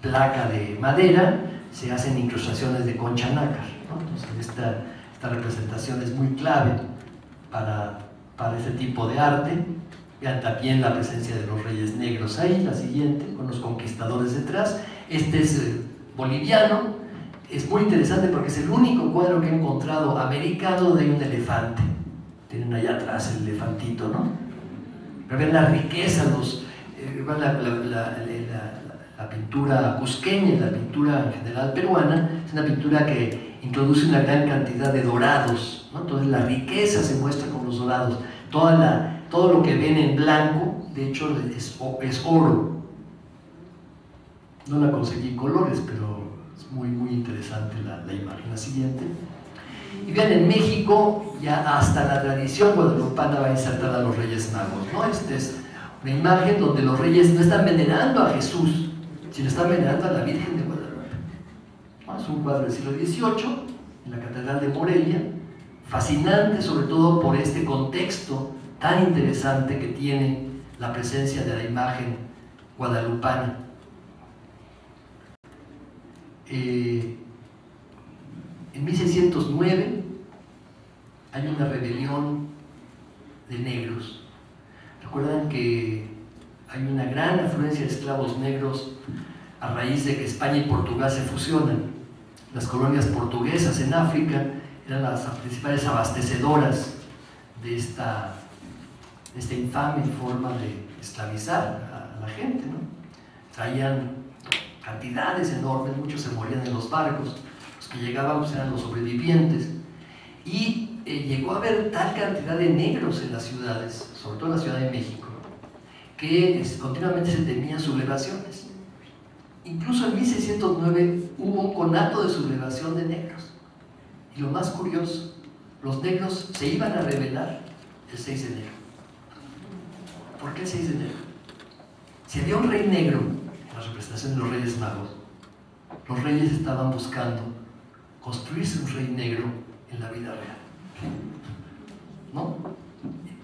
placa de madera, se hacen incrustaciones de concha nácar, ¿no? Entonces esta representación es muy clave para este tipo de arte. Vean también la presencia de los reyes negros ahí, la siguiente, con los conquistadores detrás. Este es boliviano, es muy interesante porque es el único cuadro que he encontrado americano donde hay un elefante. Tienen allá atrás el elefantito, ¿no? Pero ven la riqueza, la pintura cusqueña y la pintura en general peruana, es una pintura que introduce una gran cantidad de dorados, ¿no? Entonces la riqueza se muestra con los dorados. Todo lo que ven en blanco, de hecho, es oro. No la conseguí en colores, pero es muy, muy interesante la imagen. La siguiente. Y vean, en México ya hasta la tradición guadalupana va insertada a los Reyes Magos, ¿no? Esta es una imagen donde los reyes no están venerando a Jesús, sino están venerando a la Virgen de Guadalupe. ¿No? Es un cuadro del siglo XVIII, en la Catedral de Morelia, fascinante sobre todo por este contexto tan interesante que tiene la presencia de la imagen guadalupana. En 1609 hay una rebelión de negros. Recuerdan que hay una gran afluencia de esclavos negros a raíz de que España y Portugal se fusionan. Las colonias portuguesas en África eran las principales abastecedoras de esta infame forma de esclavizar a la gente, ¿no? Traían cantidades enormes, muchos se morían en los barcos, los que llegaban pues eran los sobrevivientes, y llegó a haber tal cantidad de negros en las ciudades, sobre todo en la Ciudad de México, que continuamente se temían sublevaciones. Incluso en 1609 hubo un conato de sublevación de negros. Y lo más curioso, los negros se iban a rebelar el 6 de enero. ¿Por qué el 6 de enero? Si había un rey negro en la representación de los Reyes Magos, los reyes estaban buscando construirse un rey negro en la vida real, ¿no?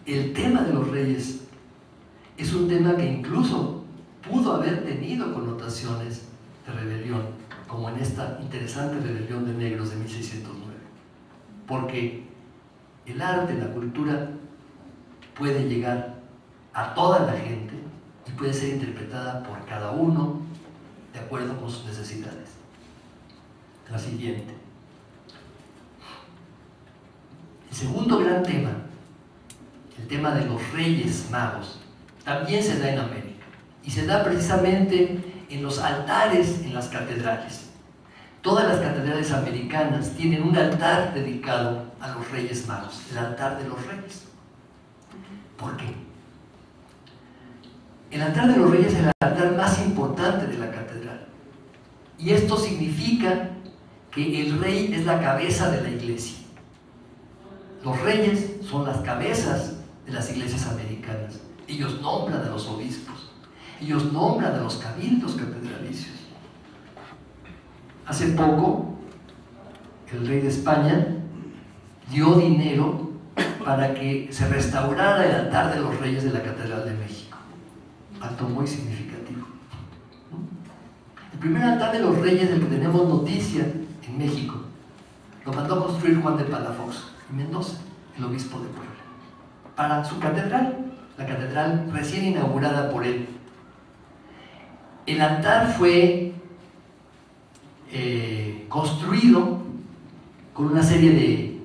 El tema de los reyes es un tema que incluso pudo haber tenido connotaciones de rebelión, como en esta interesante rebelión de negros de 1609, porque el arte, la cultura puede llegar a toda la gente y puede ser interpretada por cada uno de acuerdo con sus necesidades. La siguiente. El segundo gran tema, el tema de los Reyes Magos, también se da en América y se da precisamente en los altares en las catedrales. Todas las catedrales americanas tienen un altar dedicado a los Reyes Magos, el altar de los Reyes. ¿Por qué? El altar de los Reyes es el altar más importante de la catedral, y esto significa que el rey es la cabeza de la iglesia. Los reyes son las cabezas de las iglesias americanas. Ellos nombran a los obispos, ellos nombran a los cabildos catedralicios. Hace poco, el rey de España dio dinero para que se restaurara el altar de los reyes de la Catedral de México. Acto muy significativo. El primer altar de los reyes del que tenemos noticia en México lo mandó construir Juan de Palafox en Mendoza, el obispo de Puebla, para su catedral, la catedral recién inaugurada por él. El altar fue construido con una serie de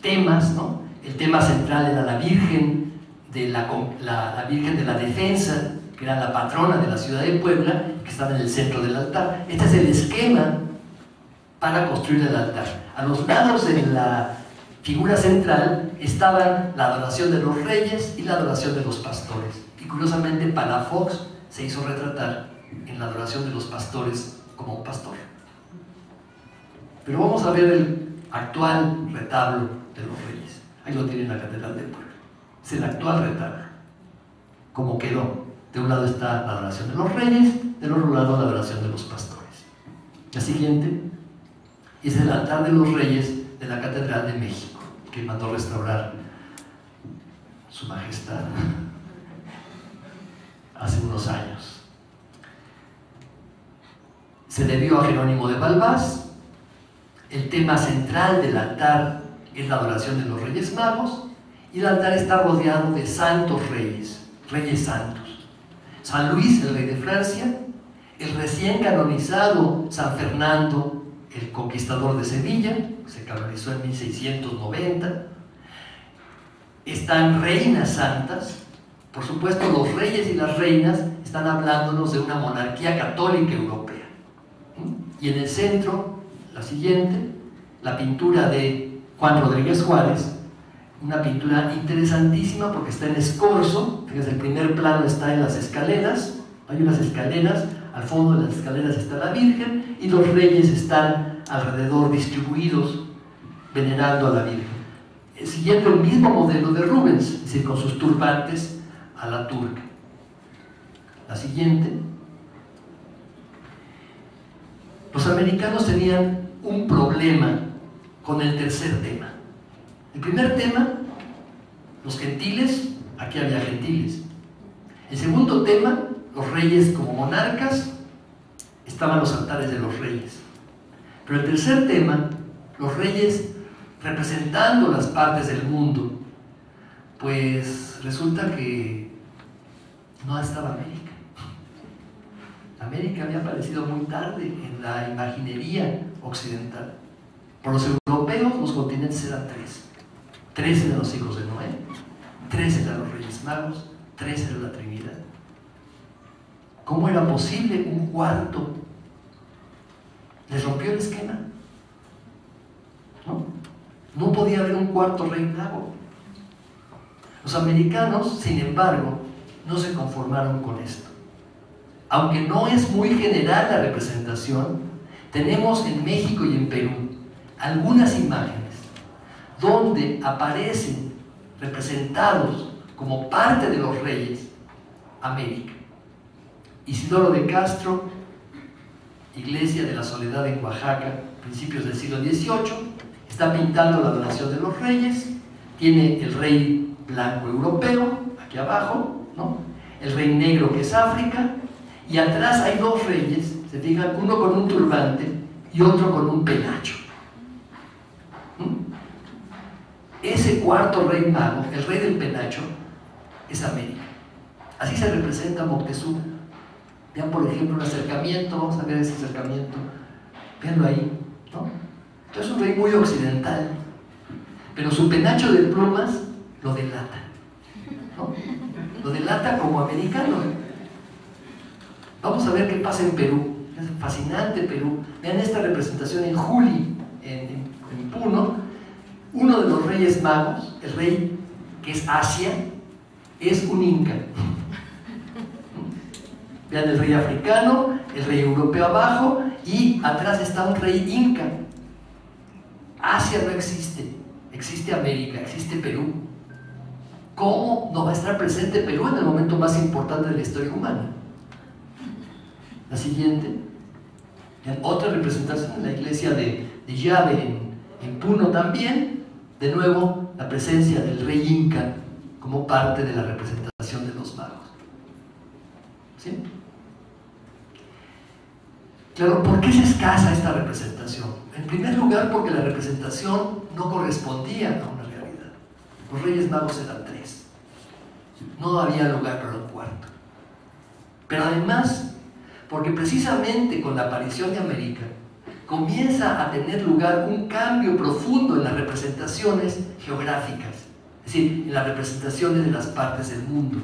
temas, ¿no? El tema central era la Virgen de la Virgen de la Defensa, que era la patrona de la ciudad de Puebla, que estaba en el centro del altar. Este es el esquema para construir el altar. A los lados de la figura central estaban la adoración de los reyes y la adoración de los pastores. Y curiosamente Palafox se hizo retratar en la adoración de los pastores como un pastor. Pero vamos a ver el actual retablo de los reyes. Ahí lo tienen en la Catedral de Puebla. Es el actual retablo, como quedó. De un lado está la adoración de los reyes, del otro lado la adoración de los pastores. La siguiente es el altar de los reyes de la Catedral de México, que mandó restaurar Su Majestad hace unos años. Se debió a Jerónimo de Balbás. El tema central del altar es la adoración de los Reyes Magos, y el altar está rodeado de santos reyes, reyes santos. San Luis, el rey de Francia, el recién canonizado San Fernando, el conquistador de Sevilla, que se canonizó en 1690. Están reinas santas, por supuesto los reyes y las reinas están hablándonos de una monarquía católica europea. Y en el centro, la siguiente, la pintura de Juan Rodríguez Juárez, una pintura interesantísima porque está en escorzo. Fíjense, el primer plano está en las escaleras, hay unas escaleras, al fondo de las escaleras está la Virgen y los reyes están alrededor distribuidos venerando a la Virgen, siguiendo el mismo modelo de Rubens, es decir, con sus turbantes a la turca. La siguiente. Los americanos tenían un problema con el tercer tema. El primer tema, los gentiles, aquí había gentiles. El segundo tema, los reyes como monarcas, estaban los altares de los reyes. Pero el tercer tema, los reyes representando las partes del mundo, pues resulta que no estaba América. América había aparecido muy tarde en la imaginería occidental. Por los europeos, los continentes eran tres. 3 eran los hijos de Noé, 3 eran los Reyes Magos, 3 era la Trinidad. ¿Cómo era posible un cuarto? Les rompió el esquema. No podía haber un cuarto rey mago. Los americanos, sin embargo, no se conformaron con esto. Aunque no es muy general la representación, tenemos en México y en Perú algunas imágenes donde aparecen representados como parte de los reyes América. Isidoro de Castro, Iglesia de la Soledad en Oaxaca, principios del siglo XVIII, está pintando la adoración de los reyes, tiene el rey blanco europeo, aquí abajo, ¿no? El rey negro que es África, y atrás hay 2 reyes, se fijan, uno con un turbante y otro con un penacho. Ese cuarto rey mago, el rey del penacho, es América. Así se representa Moctezuma. Vean, por ejemplo, un acercamiento, vamos a ver ese acercamiento, veanlo ahí, ¿no? Es un rey muy occidental, pero su penacho de plumas lo delata, ¿no? Lo delata como americano. Vamos a ver qué pasa en Perú. Es fascinante Perú. Vean esta representación en Juli, en Puno. Uno de los reyes magos, el rey que es Asia, es un inca. Vean el rey africano, el rey europeo abajo, y atrás está un rey inca. Asia no existe, existe América, existe Perú. ¿Cómo no va a estar presente Perú en el momento más importante de la historia humana? La siguiente, otra representación en la iglesia de Yahvé en Puno también, de nuevo la presencia del rey inca como parte de la representación de los magos. ¿Sí? Claro, ¿por qué es escasa esta representación? En primer lugar, porque la representación no correspondía a una realidad. Los reyes magos eran 3. No había lugar para un cuarto. Pero además, porque precisamente con la aparición de América comienza a tener lugar un cambio profundo en las representaciones geográficas, es decir, en las representaciones de las partes del mundo.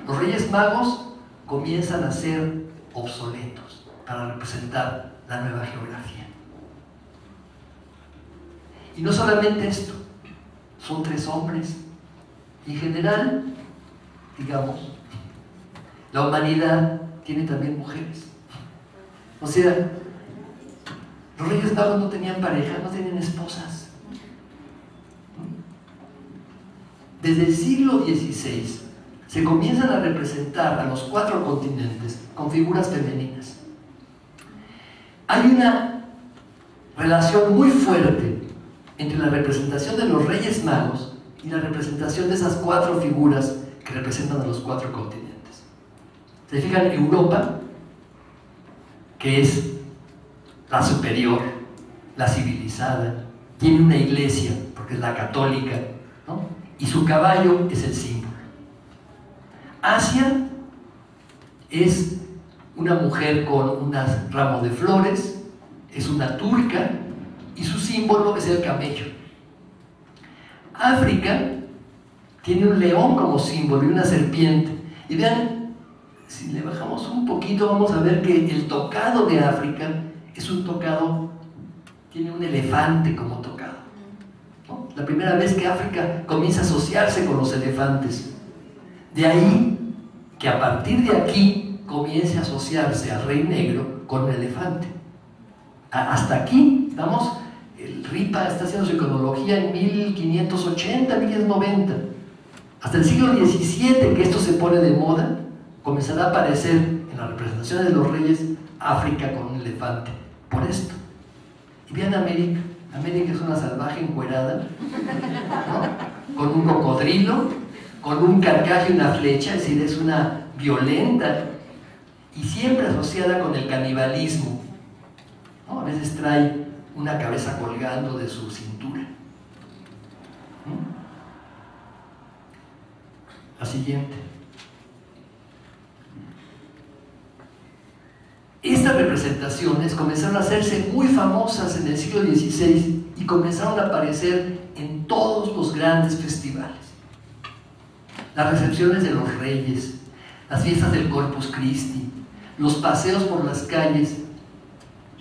Los reyes magos comienzan a ser obsoletos para representar la nueva geografía. Y no solamente esto, son 3 hombres. En general, digamos, la humanidad tiene también mujeres. O sea, los reyes magos no tenían pareja, no tenían esposas. Desde el siglo XVI se comienzan a representar a los 4 continentes con figuras femeninas. Hay una relación muy fuerte entre la representación de los reyes magos y la representación de esas 4 figuras que representan a los 4 continentes. Se fijan, Europa, que es la superior, la civilizada, tiene una iglesia, porque es la católica, ¿no? Y su caballo es el símbolo. Asia es una mujer con unos ramos de flores, es una turca, y su símbolo es el camello. África tiene un león como símbolo y una serpiente. Y vean, Si le bajamos un poquito, vamos a ver que el tocado de África es un tocado, tiene un elefante como tocado, ¿no? La primera vez que África comienza a asociarse con los elefantes. De ahí que a partir de aquí comience a asociarse al rey negro con el elefante. Hasta aquí, estamos, el RIPA está haciendo su iconología en 1580, 1590. Hasta el siglo XVII, que esto se pone de moda, comenzará a aparecer en las representaciones de los reyes África con un elefante. Por esto. Y vean América. América es una salvaje encuerada, ¿no? Con un cocodrilo, con un carcaj y una flecha, es decir, es una violenta, y siempre asociada con el canibalismo, ¿no? A veces trae una cabeza colgando de su cintura. La siguiente. Estas representaciones comenzaron a hacerse muy famosas en el siglo XVI y comenzaron a aparecer en todos los grandes festivales. Las recepciones de los reyes, las fiestas del Corpus Christi, los paseos por las calles,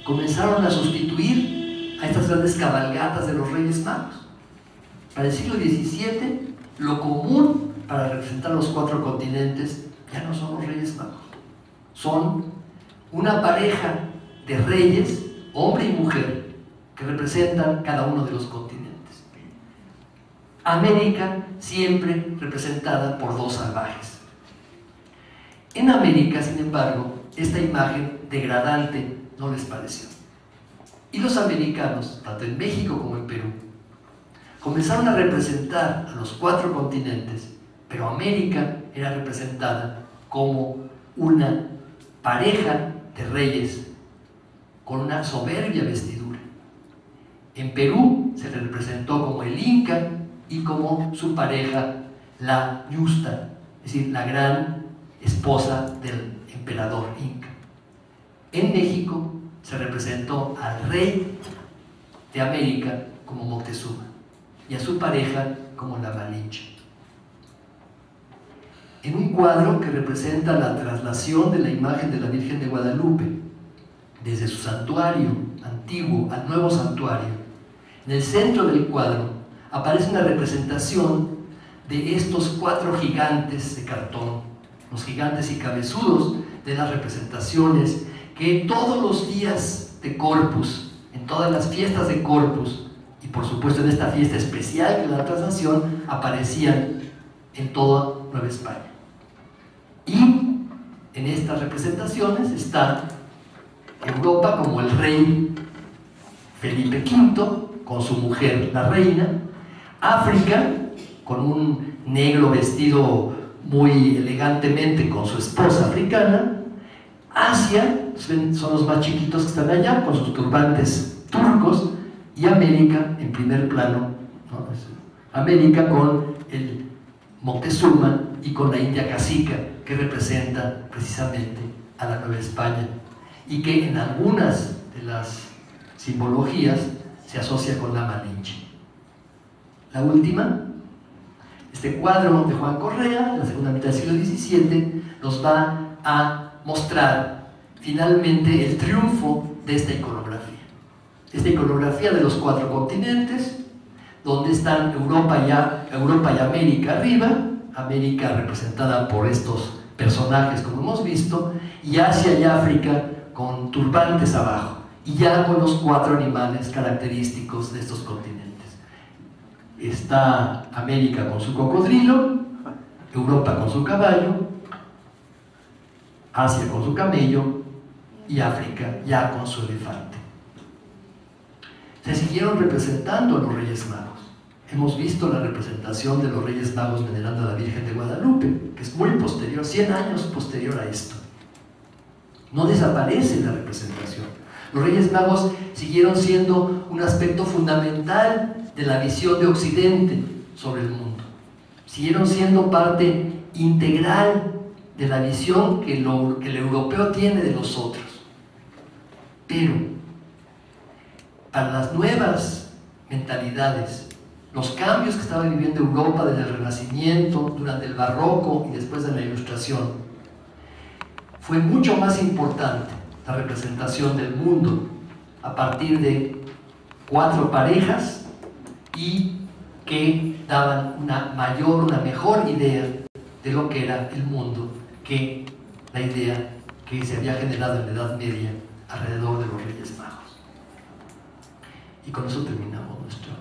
comenzaron a sustituir a estas grandes cabalgatas de los Reyes Magos. Para el siglo XVII, lo común para representar los 4 continentes ya no son los Reyes Magos, son una pareja de reyes, hombre y mujer, que representan cada uno de los continentes. América siempre representada por 2 salvajes. En América, sin embargo, esta imagen degradante no les pareció. Y los americanos, tanto en México como en Perú, comenzaron a representar a los 4 continentes, pero América era representada como una pareja de reyes con una soberbia vestidura. En Perú se le representó como el Inca y como su pareja, la Yusta, es decir, la gran esposa del emperador Inca. En México se representó al rey de América como Moctezuma y a su pareja como la Malinche. En un cuadro que representa la traslación de la imagen de la Virgen de Guadalupe desde su santuario antiguo al nuevo santuario, en el centro del cuadro aparece una representación de estos 4 gigantes de cartón, los gigantes y cabezudos de las representaciones que todos los días de Corpus, en todas las fiestas de Corpus, y por supuesto en esta fiesta especial que es la traslación, aparecían en toda Nueva España. Y en estas representaciones está Europa como el rey Felipe V con su mujer la reina, África con un negro vestido muy elegantemente con su esposa africana, Asia son los más chiquitos que están allá con sus turbantes turcos, y América en primer plano, ¿no? América con el Moctezuma y con la India cacica, que representa precisamente a la Nueva España y que en algunas de las simbologías se asocia con la Malinche. La última, este cuadro de Juan Correa, la segunda mitad del siglo XVII, nos va a mostrar finalmente el triunfo de esta iconografía de los 4 continentes, donde están Europa y América arriba, América representada por estos personajes como hemos visto, y Asia y África con turbantes abajo, y ya con los 4 animales característicos de estos continentes. Está América con su cocodrilo, Europa con su caballo, Asia con su camello y África ya con su elefante. Se siguieron representando a los Reyes Magos. Hemos visto la representación de los Reyes Magos venerando a la Virgen de Guadalupe, que es muy posterior, 100 años posterior a esto. No desaparece la representación. Los Reyes Magos siguieron siendo un aspecto fundamental de la visión de Occidente sobre el mundo. Siguieron siendo parte integral de la visión que el europeo tiene de los otros. Pero para las nuevas mentalidades, los cambios que estaba viviendo Europa desde el Renacimiento, durante el Barroco y después de la Ilustración, fue mucho más importante la representación del mundo a partir de 4 parejas y que daban una mejor idea de lo que era el mundo que la idea que se había generado en la Edad Media alrededor de los Reyes Magos. Y con eso terminamos nuestra